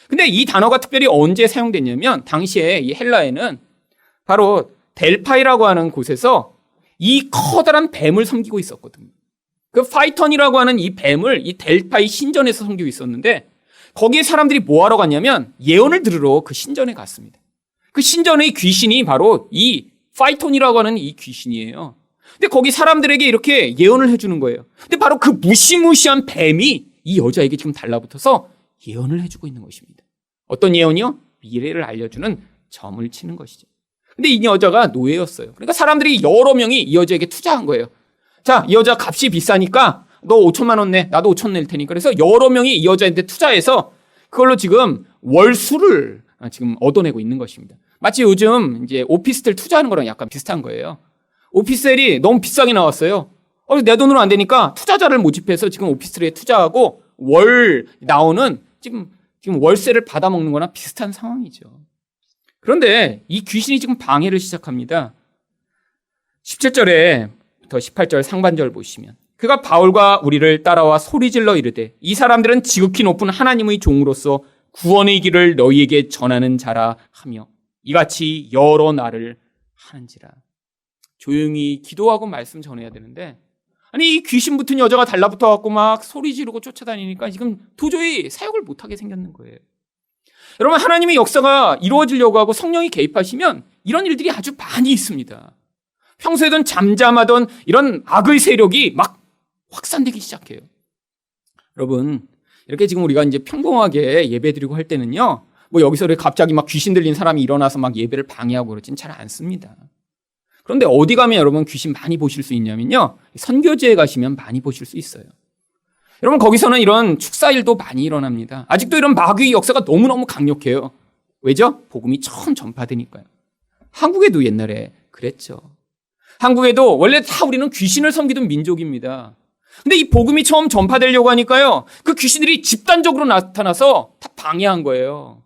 S1: 근데 이 단어가 특별히 언제 사용됐냐면 당시에 이 헬라에는 바로 델파이라고 하는 곳에서 이 커다란 뱀을 섬기고 있었거든요. 그 파이턴이라고 하는 이 뱀을 이 델파이 신전에서 섬기고 있었는데 거기에 사람들이 뭐 하러 갔냐면 예언을 들으러 그 신전에 갔습니다. 그 신전의 귀신이 바로 이 파이톤이라고 하는 이 귀신이에요. 근데 거기 사람들에게 이렇게 예언을 해주는 거예요. 근데 바로 그 무시무시한 뱀이 이 여자에게 지금 달라붙어서 예언을 해주고 있는 것입니다. 어떤 예언이요? 미래를 알려주는 점을 치는 것이죠. 근데 이 여자가 노예였어요. 그러니까 사람들이 여러 명이 이 여자에게 투자한 거예요. 자, 이 여자 값이 비싸니까 너 5천만 원 내. 나도 5천 낼 테니까. 그래서 여러 명이 이 여자한테 투자해서 그걸로 지금 월수를 지금 얻어내고 있는 것입니다. 마치 요즘 이제 오피스텔 투자하는 거랑 약간 비슷한 거예요. 오피스텔이 너무 비싸게 나왔어요. 내 돈으로 안 되니까 투자자를 모집해서 지금 오피스텔에 투자하고 월 나오는 지금 월세를 받아먹는 거나 비슷한 상황이죠. 그런데 이 귀신이 지금 방해를 시작합니다. 17절에부터 18절 상반절 보시면 그가 바울과 우리를 따라와 소리질러 이르되 이 사람들은 지극히 높은 하나님의 종으로서 구원의 길을 너희에게 전하는 자라 하며 이같이 여러 날을 하는지라. 조용히 기도하고 말씀 전해야 되는데 아니 이 귀신 붙은 여자가 달라붙어 갖고 막 소리 지르고 쫓아다니니까 지금 도저히 사역을 못하게 생겼는 거예요. 여러분, 하나님의 역사가 이루어지려고 하고 성령이 개입하시면 이런 일들이 아주 많이 있습니다. 평소에는 잠잠하던 이런 악의 세력이 막 확산되기 시작해요. 여러분, 이렇게 지금 우리가 이제 평범하게 예배드리고 할 때는요, 뭐 여기서 갑자기 막 귀신 들린 사람이 일어나서 막 예배를 방해하고 그러진 잘 않습니다. 그런데 어디 가면 여러분 귀신 많이 보실 수 있냐면요, 선교지에 가시면 많이 보실 수 있어요. 여러분, 거기서는 이런 축사일도 많이 일어납니다. 아직도 이런 마귀의 역사가 너무너무 강력해요. 왜죠? 복음이 처음 전파되니까요. 한국에도 옛날에 그랬죠. 한국에도 원래 다 우리는 귀신을 섬기던 민족입니다. 근데 이 복음이 처음 전파되려고 하니까요, 그 귀신들이 집단적으로 나타나서 다 방해한 거예요.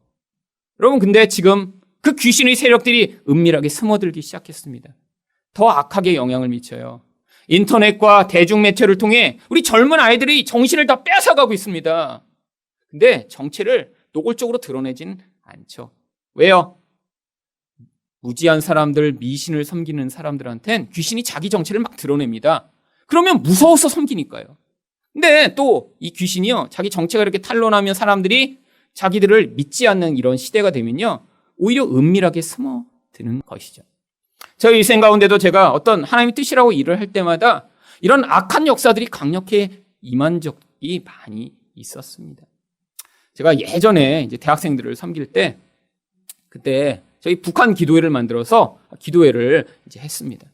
S1: 여러분, 근데 지금 그 귀신의 세력들이 은밀하게 스며들기 시작했습니다. 더 악하게 영향을 미쳐요. 인터넷과 대중매체를 통해 우리 젊은 아이들이 정신을 다 뺏어가고 있습니다. 근데 정체를 노골적으로 드러내진 않죠. 왜요? 무지한 사람들, 미신을 섬기는 사람들한텐 귀신이 자기 정체를 막 드러냅니다. 그러면 무서워서 섬기니까요. 근데 또 이 귀신이요, 자기 정체가 이렇게 탄로나면 사람들이 자기들을 믿지 않는 이런 시대가 되면요, 오히려 은밀하게 숨어드는 것이죠. 저희 일생 가운데도 제가 어떤 하나님의 뜻이라고 일을 할 때마다 이런 악한 역사들이 강력히 임한 적이 많이 있었습니다. 제가 예전에 이제 대학생들을 섬길 때 그때 저희 북한 기도회를 만들어서 기도회를 이제 했습니다.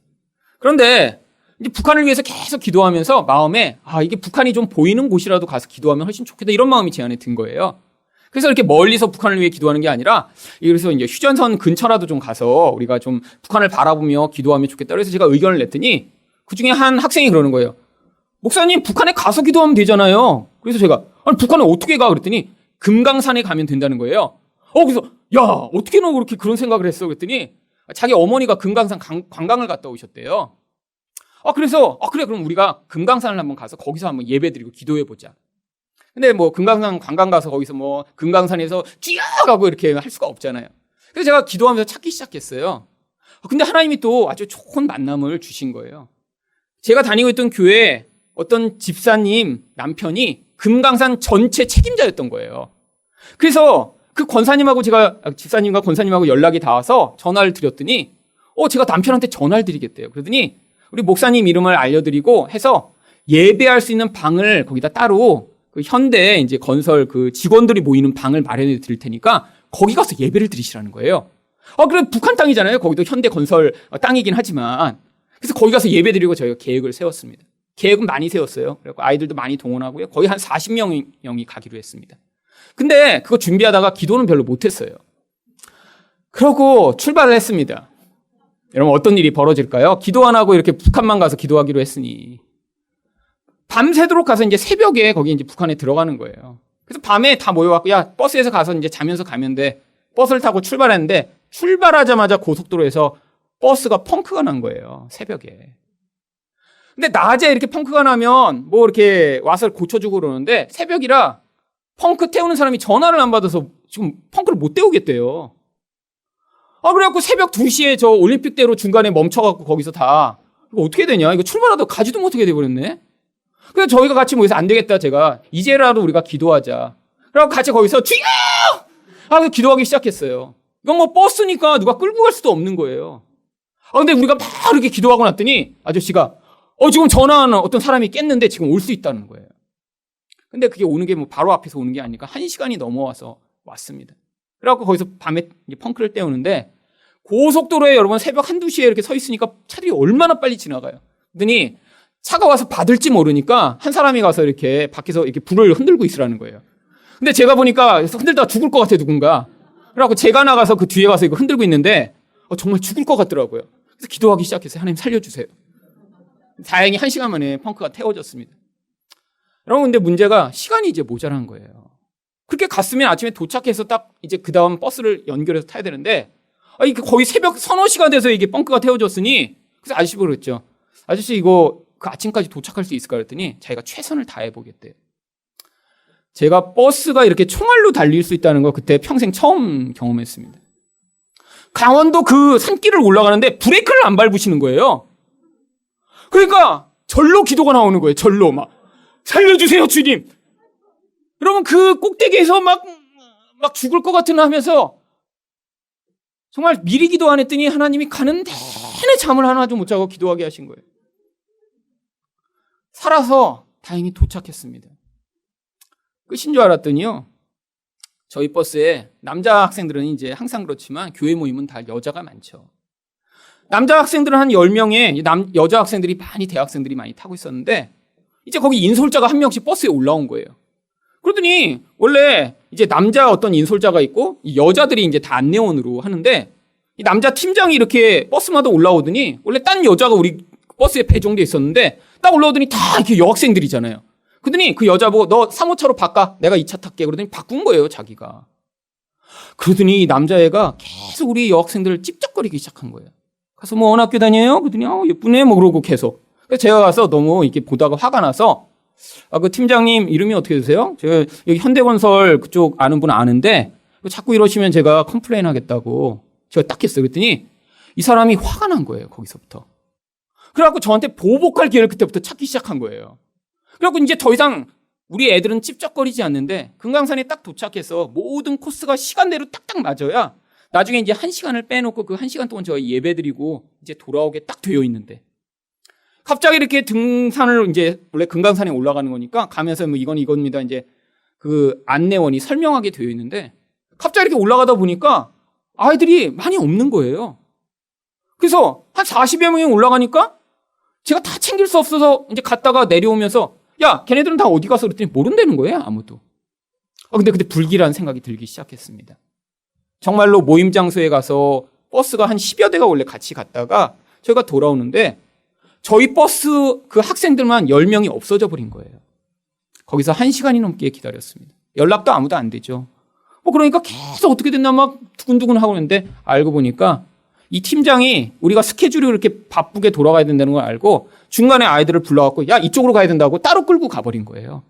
S1: 그런데 이제 북한을 위해서 계속 기도하면서 마음에 이게 북한이 좀 보이는 곳이라도 가서 기도하면 훨씬 좋겠다, 이런 마음이 제 안에 든 거예요. 그래서 이렇게 멀리서 북한을 위해 기도하는 게 아니라, 그래서 이제 휴전선 근처라도 좀 가서 우리가 좀 북한을 바라보며 기도하면 좋겠다. 그래서 제가 의견을 냈더니 그 중에 한 학생이 그러는 거예요. 목사님, 북한에 가서 기도하면 되잖아요. 그래서 제가 아니 북한에 어떻게 가? 그랬더니 금강산에 가면 된다는 거예요. 그래서 야, 어떻게 너 그렇게 그런 생각을 했어? 그랬더니 자기 어머니가 금강산 관광을 갔다 오셨대요. 그래서 그래, 그럼 우리가 금강산을 한번 가서 거기서 한번 예배드리고 기도해 보자. 근데 뭐 금강산 관광 가서 거기서 뭐 금강산에서 뛰어가고 이렇게 할 수가 없잖아요. 그래서 제가 기도하면서 찾기 시작했어요. 근데 하나님이 또 아주 좋은 만남을 주신 거예요. 제가 다니고 있던 교회에 어떤 집사님 남편이 금강산 전체 책임자였던 거예요. 그래서 그 권사님하고 집사님과 권사님하고 연락이 닿아서 전화를 드렸더니, 제가 남편한테 전화를 드리겠대요. 그러더니 우리 목사님 이름을 알려드리고 해서 예배할 수 있는 방을 거기다 따로 그 현대 이제 건설 그 직원들이 모이는 방을 마련해 드릴 테니까 거기 가서 예배를 드리시라는 거예요. 그래 북한 땅이잖아요. 거기도 현대 건설 땅이긴 하지만. 그래서 거기 가서 예배 드리고 저희가 계획을 세웠습니다. 계획은 많이 세웠어요. 그래서 아이들도 많이 동원하고요. 거의 한 40명이 가기로 했습니다. 근데 그거 준비하다가 기도는 별로 못했어요. 그러고 출발을 했습니다. 여러분 어떤 일이 벌어질까요? 기도 안 하고 이렇게 북한만 가서 기도하기로 했으니 밤새도록 가서 이제 새벽에 거기 이제 북한에 들어가는 거예요. 그래서 밤에 다 모여갖고 야 버스에서 가서 이제 자면서 가면 돼. 버스를 타고 출발했는데 출발하자마자 고속도로에서 버스가 펑크가 난 거예요. 새벽에. 근데 낮에 이렇게 펑크가 나면 뭐 이렇게 와서 고쳐주고 그러는데 새벽이라 펑크 태우는 사람이 전화를 안 받아서 지금 펑크를 못 태우겠대요. 그래갖고 새벽 2시에 저 올림픽대로 중간에 멈춰갖고 거기서 다 이거 어떻게 되냐? 이거 출발하다 가지도 못하게 돼버렸네. 그래서 저희가 같이 모여서 안 되겠다. 제가 이제라도 우리가 기도하자. 그래갖고 같이 거기서 주여! 하고 기도하기 시작했어요. 이건 뭐 버스니까 누가 끌고 갈 수도 없는 거예요. 근데 우리가 막 이렇게 기도하고 났더니 아저씨가 지금 전화하는 어떤 사람이 깼는데 지금 올 수 있다는 거예요. 근데 그게 오는 게 뭐 바로 앞에서 오는 게 아니니까 1시간이 넘어와서 왔습니다. 그래갖고 거기서 밤에 이제 펑크를 때우는데 고속도로에 여러분 새벽 1-2시에 이렇게 서 있으니까 차들이 얼마나 빨리 지나가요. 그러더니 차가 와서 받을지 모르니까 한 사람이 가서 이렇게 밖에서 이렇게 불을 흔들고 있으라는 거예요. 근데 제가 보니까 흔들다가 죽을 것 같아 누군가. 그래갖고 제가 나가서 그 뒤에 가서 이거 흔들고 있는데 정말 죽을 것 같더라고요. 그래서 기도하기 시작했어요. 하나님 살려주세요. 다행히 1시간 만에 펑크가 태워졌습니다. 여러분 근데 문제가 시간이 이제 모자란 거예요. 그렇게 갔으면 아침에 도착해서 딱 이제 그 다음 버스를 연결해서 타야 되는데 이게 거의 새벽 서너 시간 돼서 이게 펑크가 태워졌으니 그래서 아저씨 그랬죠. 아저씨 이거 그 아침까지 도착할 수 있을까 그랬더니 자기가 최선을 다해보겠대요. 제가 버스가 이렇게 총알로 달릴 수 있다는 거 그때 평생 처음 경험했습니다. 강원도 그 산길을 올라가는데 브레이크를 안 밟으시는 거예요. 그러니까 절로 기도가 나오는 거예요. 절로 막 살려주세요 주님. 여러분 그 꼭대기에서 막 죽을 것 같은 하면서 정말 미리 기도 안 했더니 하나님이 가는 내내 잠을 하나도 못 자고 기도하게 하신 거예요. 살아서 다행히 도착했습니다. 끝인 줄 알았더니요. 저희 버스에 남자 학생들은 이제 항상 그렇지만 교회 모임은 다 여자가 많죠. 남자 학생들은 한 10명에 여자 학생들이 대학생들이 많이 타고 있었는데 이제 거기 인솔자가 한 명씩 버스에 올라온 거예요. 그러더니 원래 이제 남자 어떤 인솔자가 있고 여자들이 이제 다 안내원으로 하는데 이 남자 팀장이 이렇게 버스마다 올라오더니 원래 딴 여자가 우리 버스에 배정돼 있었는데 딱 올라오더니 다 이렇게 여학생들이잖아요. 그러더니 그 여자 보고 너 3호차로 바꿔. 내가 2차 탈게. 그러더니 바꾼 거예요, 자기가. 그러더니 이 남자애가 계속 우리 여학생들을 찝쩍거리기 시작한 거예요. 가서 뭐 어느 학교 다녀요? 그러더니 예쁘네 뭐 그러고 계속. 그래서 제가 가서 너무 이렇게 보다가 화가 나서 그 팀장님 이름이 어떻게 되세요? 제가 여기 현대건설 그쪽 아는 분 아는데 자꾸 이러시면 제가 컴플레인 하겠다고 제가 딱 했어요. 그랬더니 이 사람이 화가 난 거예요, 거기서부터. 그래갖고 저한테 보복할 기회를 그때부터 찾기 시작한 거예요. 그래갖고 이제 더 이상 우리 애들은 찝쩍거리지 않는데 금강산에 딱 도착해서 모든 코스가 시간대로 딱딱 맞아야 나중에 이제 1시간을 빼놓고 그 1시간 동안 저희 예배드리고 이제 돌아오게 딱 되어 있는데 갑자기 이렇게 등산을 이제 원래 금강산에 올라가는 거니까 가면서 뭐 이겁니다. 이제 그 안내원이 설명하게 되어 있는데 갑자기 이렇게 올라가다 보니까 아이들이 많이 없는 거예요. 그래서 한 40여 명이 올라가니까 제가 다 챙길 수 없어서 이제 갔다가 내려오면서 야, 걔네들은 다 어디 가서 그랬더니 모른다는 거예요, 아무도. 근데 그때 불길한 생각이 들기 시작했습니다. 정말로 모임 장소에 가서 버스가 한 10여 대가 원래 같이 갔다가 저희가 돌아오는데 저희 버스 그 학생들만 10명이 없어져 버린 거예요. 거기서 1시간이 넘게 기다렸습니다. 연락도 아무도 안 되죠. 그러니까 계속 어떻게 됐나 막 두근두근 하고 있는데 알고 보니까 이 팀장이 우리가 스케줄이 이렇게 바쁘게 돌아가야 된다는 걸 알고 중간에 아이들을 불러갖고 야 이쪽으로 가야 된다고 따로 끌고 가버린 거예요.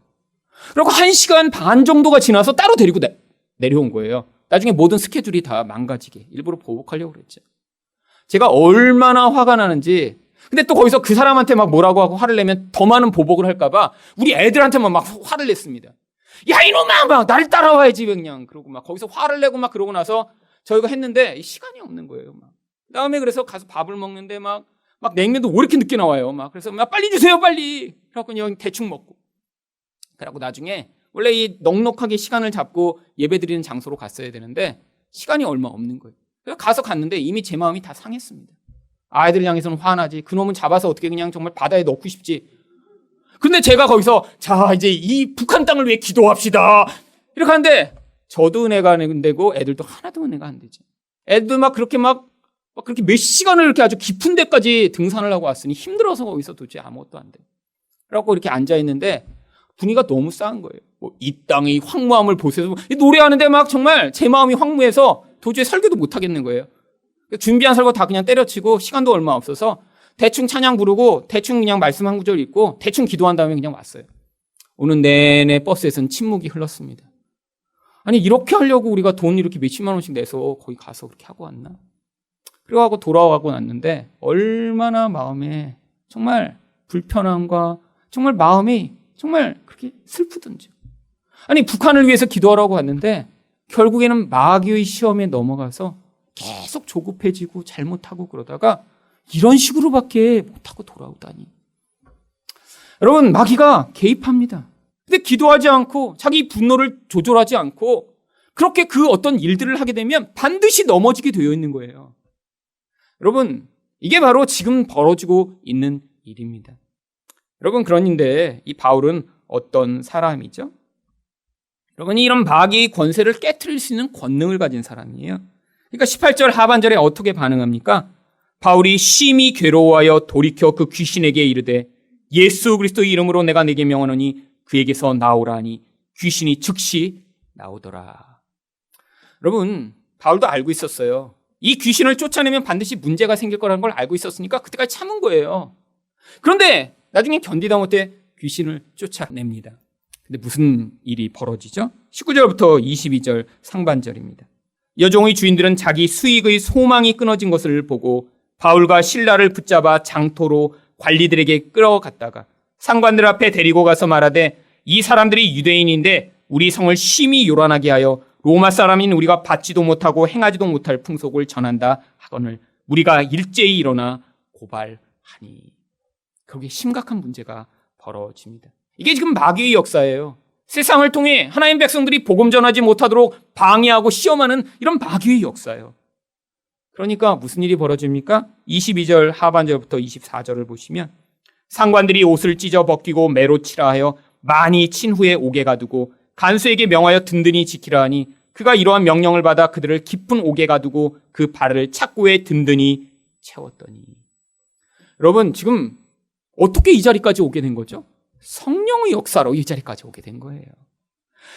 S1: 그리고 1시간 반 정도가 지나서 따로 데리고 내려온 거예요. 나중에 모든 스케줄이 다 망가지게 일부러 보복하려고 그랬죠. 제가 얼마나 화가 나는지 근데 또 거기서 그 사람한테 막 뭐라고 하고 화를 내면 더 많은 보복을 할까봐 우리 애들한테만 막 화를 냈습니다. 야, 이놈아! 막 나를 따라와야지, 그냥. 그러고 막 거기서 화를 내고 막 그러고 나서 저희가 했는데 시간이 없는 거예요. 막. 그다음에 그래서 가서 밥을 먹는데 막 냉면도 왜 이렇게 늦게 나와요? 막 그래서 막 빨리 주세요, 빨리. 그래갖고 그냥 대충 먹고. 그러고 나중에 원래 이 넉넉하게 시간을 잡고 예배 드리는 장소로 갔어야 되는데 시간이 얼마 없는 거예요. 그래서 갔는데 이미 제 마음이 다 상했습니다. 아이들 향해서는 화나지. 그놈은 잡아서 어떻게 그냥 정말 바다에 넣고 싶지. 근데 제가 거기서 자, 이제 이 북한 땅을 위해 기도합시다. 이렇게 하는데 저도 은혜가 안 되고 애들도 하나도 은혜가 안 되지. 애들도 막 그렇게 그렇게 몇 시간을 이렇게 아주 깊은 데까지 등산을 하고 왔으니 힘들어서 거기서 도대체 아무것도 안 돼. 그래갖고 이렇게 앉아있는데 분위기가 너무 싸한 거예요. 이 땅의 황무함을 보세요. 노래하는데 막 정말 제 마음이 황무해서 도저히 설교도 못 하겠는 거예요. 준비한 설교 다 그냥 때려치고 시간도 얼마 없어서 대충 찬양 부르고 대충 그냥 말씀 한 구절 읽고 대충 기도한 다음에 그냥 왔어요. 오는 내내 버스에서는 침묵이 흘렀습니다. 아니 이렇게 하려고 우리가 돈 이렇게 몇십만 원씩 내서 거기 가서 그렇게 하고 왔나? 그러고 돌아가고 났는데 얼마나 마음에 정말 불편함과 정말 마음이 정말 그렇게 슬프던지. 아니 북한을 위해서 기도하라고 왔는데 결국에는 마귀의 시험에 넘어가서 계속 조급해지고 잘못하고 그러다가 이런 식으로밖에 못하고 돌아오다니. 여러분 마귀가 개입합니다. 근데 기도하지 않고 자기 분노를 조절하지 않고 그렇게 그 어떤 일들을 하게 되면 반드시 넘어지게 되어 있는 거예요. 여러분 이게 바로 지금 벌어지고 있는 일입니다. 여러분 그런데 이 바울은 어떤 사람이죠? 여러분 이런 마귀의 권세를 깨트릴 수 있는 권능을 가진 사람이에요. 그러니까 18절 하반절에 어떻게 반응합니까? 바울이 심히 괴로워하여 돌이켜 그 귀신에게 이르되 예수 그리스도의 이름으로 내가 네게 명하노니 그에게서 나오라니 귀신이 즉시 나오더라. 여러분 바울도 알고 있었어요. 이 귀신을 쫓아내면 반드시 문제가 생길 거라는 걸 알고 있었으니까 그때까지 참은 거예요. 그런데 나중에 견디다 못해 귀신을 쫓아냅니다. 근데 무슨 일이 벌어지죠? 19절부터 22절 상반절입니다. 여종의 주인들은 자기 수익의 소망이 끊어진 것을 보고 바울과 실라를 붙잡아 장토로 관리들에게 끌어갔다가 상관들 앞에 데리고 가서 말하되 이 사람들이 유대인인데 우리 성을 심히 요란하게 하여 로마 사람인 우리가 받지도 못하고 행하지도 못할 풍속을 전한다 하거늘 우리가 일제히 일어나 고발하니. 그렇게 심각한 문제가 벌어집니다. 이게 지금 마귀의 역사예요. 세상을 통해 하나님 백성들이 복음 전하지 못하도록 방해하고 시험하는 이런 마귀의 역사예요. 그러니까 무슨 일이 벌어집니까? 22절 하반절부터 24절을 보시면 상관들이 옷을 찢어 벗기고 매로 치라 하여 많이 친 후에 옥에 가두고 간수에게 명하여 든든히 지키라 하니 그가 이러한 명령을 받아 그들을 깊은 옥에 가두고 그 발을 착고에 든든히 채웠더니. 여러분 지금 어떻게 이 자리까지 오게 된 거죠? 성령의 역사로 이 자리까지 오게 된 거예요.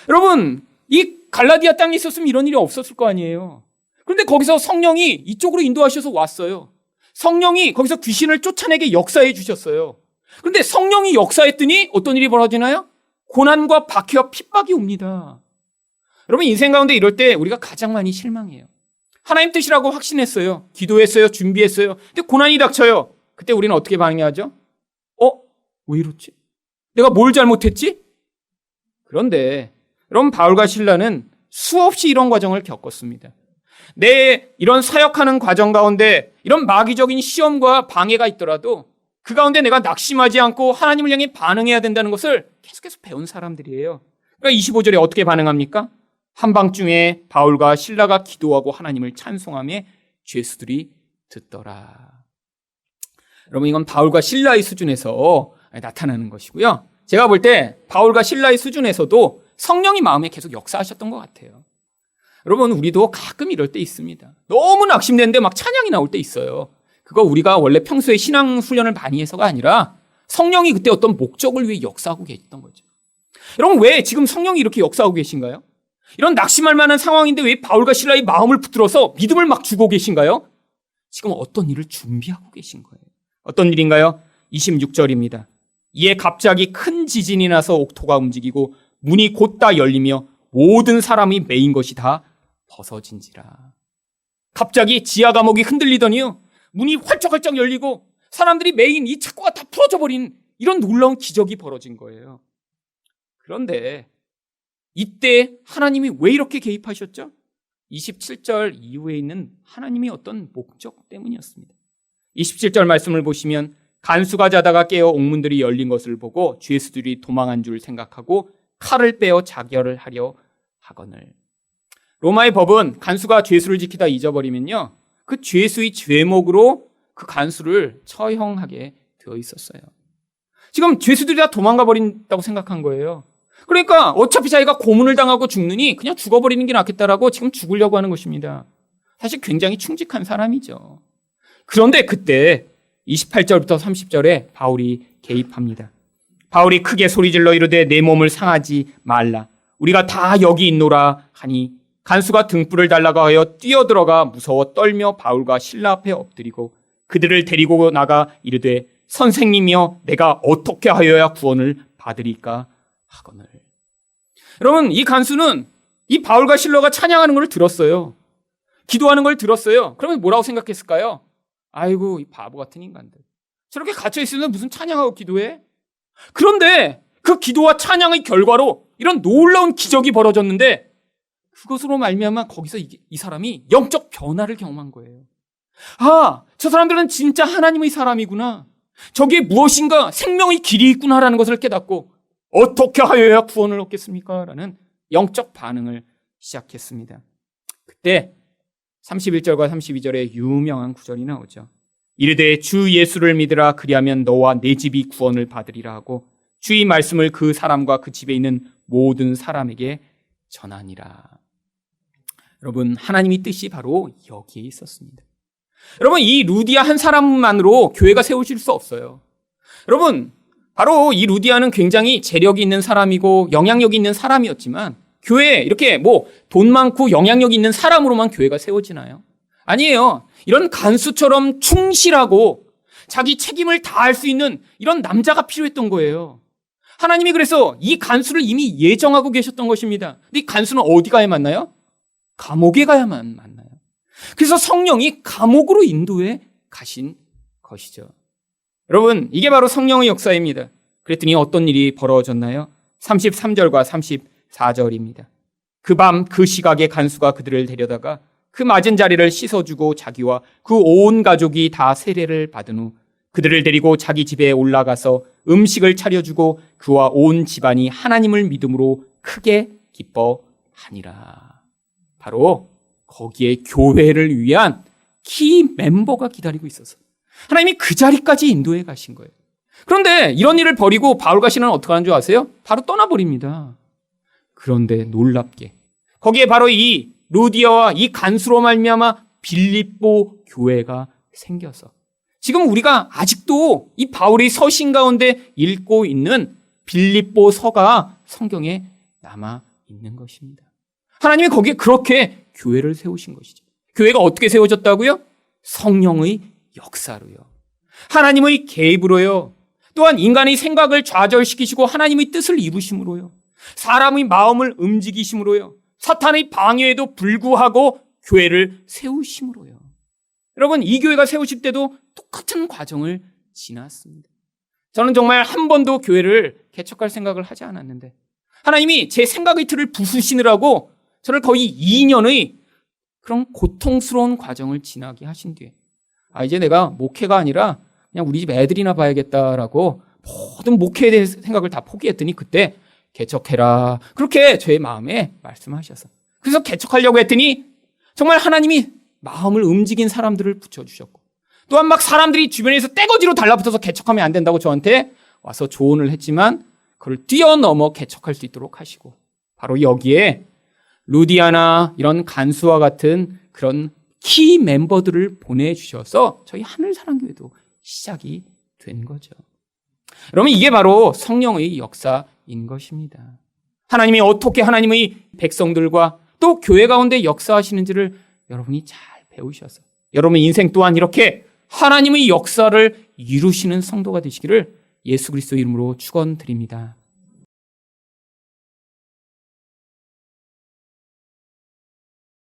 S1: 여러분 이 갈라디아 땅에 있었으면 이런 일이 없었을 거 아니에요. 그런데 거기서 성령이 이쪽으로 인도하셔서 왔어요. 성령이 거기서 귀신을 쫓아내게 역사해 주셨어요. 그런데 성령이 역사했더니 어떤 일이 벌어지나요? 고난과 박해와 핍박이 옵니다. 여러분 인생 가운데 이럴 때 우리가 가장 많이 실망해요. 하나님 뜻이라고 확신했어요. 기도했어요. 준비했어요. 근데 고난이 닥쳐요. 그때 우리는 어떻게 반응하죠? 왜 이렇지? 내가 뭘 잘못했지? 그런데 여러분 바울과 실라는 수없이 이런 과정을 겪었습니다. 내 이런 사역하는 과정 가운데 이런 마귀적인 시험과 방해가 있더라도 그 가운데 내가 낙심하지 않고 하나님을 향해 반응해야 된다는 것을 계속해서 배운 사람들이에요. 그러니까 25절에 어떻게 반응합니까? 한밤중에 바울과 실라가 기도하고 하나님을 찬송하며 죄수들이 듣더라. 여러분 이건 바울과 실라의 수준에서 나타나는 것이고요. 제가 볼 때 바울과 실라의 수준에서도 성령이 마음에 계속 역사하셨던 것 같아요. 여러분 우리도 가끔 이럴 때 있습니다. 너무 낙심되는데 막 찬양이 나올 때 있어요. 그거 우리가 원래 평소에 신앙 훈련을 많이 해서가 아니라 성령이 그때 어떤 목적을 위해 역사하고 계셨던 거죠. 여러분 왜 지금 성령이 이렇게 역사하고 계신가요? 이런 낙심할 만한 상황인데 왜 바울과 실라의 마음을 붙들어서 믿음을 막 주고 계신가요? 지금 어떤 일을 준비하고 계신 거예요. 어떤 일인가요? 26절입니다. 이에 갑자기 큰 지진이 나서 옥토가 움직이고 문이 곧다 열리며 모든 사람이 메인 것이 다 벗어진지라. 갑자기 지하 감옥이 흔들리더니요 문이 활짝활짝 열리고 사람들이 메인 이 착고가 다 풀어져 버린 이런 놀라운 기적이 벌어진 거예요. 그런데 이때 하나님이 왜 이렇게 개입하셨죠? 27절 이후에 있는 하나님의 어떤 목적 때문이었습니다. 27절 말씀을 보시면 간수가 자다가 깨어 옥문들이 열린 것을 보고 죄수들이 도망한 줄 생각하고 칼을 빼어 자결을 하려 하거늘. 로마의 법은 간수가 죄수를 지키다 잊어버리면요, 그 죄수의 죄목으로 그 간수를 처형하게 되어 있었어요. 지금 죄수들이 다 도망가 버린다고 생각한 거예요. 그러니까 어차피 자기가 고문을 당하고 죽느니 그냥 죽어버리는 게 낫겠다라고 지금 죽으려고 하는 것입니다. 사실 굉장히 충직한 사람이죠. 그런데 그때 28절부터 30절에 바울이 개입합니다. 바울이 크게 소리질러 이르되 내 몸을 상하지 말라. 우리가 다 여기 있노라 하니 간수가 등불을 달라고 하여 뛰어들어가 무서워 떨며 바울과 실라 앞에 엎드리고 그들을 데리고 나가 이르되 선생님이여 내가 어떻게 하여야 구원을 받으리까 하거늘. 여러분, 이 간수는 이 바울과 실라가 찬양하는 걸 들었어요. 기도하는 걸 들었어요. 그러면 뭐라고 생각했을까요? 아이고, 이 바보 같은 인간들. 저렇게 갇혀 있으면 무슨 찬양하고 기도해? 그런데 그 기도와 찬양의 결과로 이런 놀라운 기적이 벌어졌는데 그것으로 말미암아 거기서 이 사람이 영적 변화를 경험한 거예요. 아, 저 사람들은 진짜 하나님의 사람이구나. 저기에 무엇인가 생명의 길이 있구나라는 것을 깨닫고 어떻게 하여야 구원을 얻겠습니까? 라는 영적 반응을 시작했습니다. 그때 31절과 32절에 유명한 구절이 나오죠. 이르되 주 예수를 믿으라 그리하면 너와 내 집이 구원을 받으리라 하고 주의 말씀을 그 사람과 그 집에 있는 모든 사람에게 전하니라. 여러분, 하나님의 뜻이 바로 여기에 있었습니다. 여러분, 이 루디아 한 사람만으로 교회가 세워질 수 없어요. 여러분, 바로 이 루디아는 굉장히 재력이 있는 사람이고 영향력이 있는 사람이었지만 교회에 이렇게 돈 많고 영향력이 있는 사람으로만 교회가 세워지나요? 아니에요. 이런 간수처럼 충실하고 자기 책임을 다할 수 있는 이런 남자가 필요했던 거예요. 하나님이 그래서 이 간수를 이미 예정하고 계셨던 것입니다. 근데 이 간수는 어디 가야 만나요? 감옥에 가야만 만나요. 그래서 성령이 감옥으로 인도해 가신 것이죠. 여러분, 이게 바로 성령의 역사입니다. 그랬더니 어떤 일이 벌어졌나요? 33절과 34절입니다. 그 밤 그 시각에 간수가 그들을 데려다가 그 맞은 자리를 씻어주고 자기와 그 온 가족이 다 세례를 받은 후 그들을 데리고 자기 집에 올라가서 음식을 차려주고 그와 온 집안이 하나님을 믿음으로 크게 기뻐하니라. 바로 거기에 교회를 위한 키 멤버가 기다리고 있어서 하나님이 그 자리까지 인도해 가신 거예요. 그런데 이런 일을 벌이고 바울과 시라는 어떻게 하는 줄 아세요? 바로 떠나버립니다. 그런데 놀랍게 거기에 바로 이 루디아와 이 간수로 말미암아 빌립보 교회가 생겨서 지금 우리가 아직도 이 바울의 서신 가운데 읽고 있는 빌립보 서가 성경에 남아 있는 것입니다. 하나님이 거기에 그렇게 교회를 세우신 것이죠. 교회가 어떻게 세워졌다고요? 성령의 역사로요. 하나님의 개입으로요. 또한 인간의 생각을 좌절시키시고 하나님의 뜻을 이루심으로요. 사람의 마음을 움직이심으로요. 사탄의 방해에도 불구하고 교회를 세우심으로요. 여러분, 이 교회가 세우실 때도 똑같은 과정을 지났습니다. 저는 정말 한 번도 교회를 개척할 생각을 하지 않았는데 하나님이 제 생각의 틀을 부수시느라고 저를 거의 2년의 그런 고통스러운 과정을 지나게 하신 뒤에 이제 내가 목회가 아니라 그냥 우리 집 애들이나 봐야겠다라고 모든 목회에 대한 생각을 다 포기했더니 그때 개척해라. 그렇게 제 마음에 말씀하셔서 그래서 개척하려고 했더니 정말 하나님이 마음을 움직인 사람들을 붙여주셨고 또한 막 사람들이 주변에서 떼거지로 달라붙어서 개척하면 안 된다고 저한테 와서 조언을 했지만 그걸 뛰어넘어 개척할 수 있도록 하시고 바로 여기에 루디아나 이런 간수와 같은 그런 키 멤버들을 보내주셔서 저희 하늘사랑교회도 시작이 된 거죠. 여러분, 이게 바로 성령의 역사인 것입니다. 하나님이 어떻게 하나님의 백성들과 또 교회 가운데 역사하시는지를 여러분이 잘 배우셔서 여러분 인생 또한 이렇게 하나님의 역사를 이루시는 성도가 되시기를 예수 그리스도 이름으로 축원드립니다.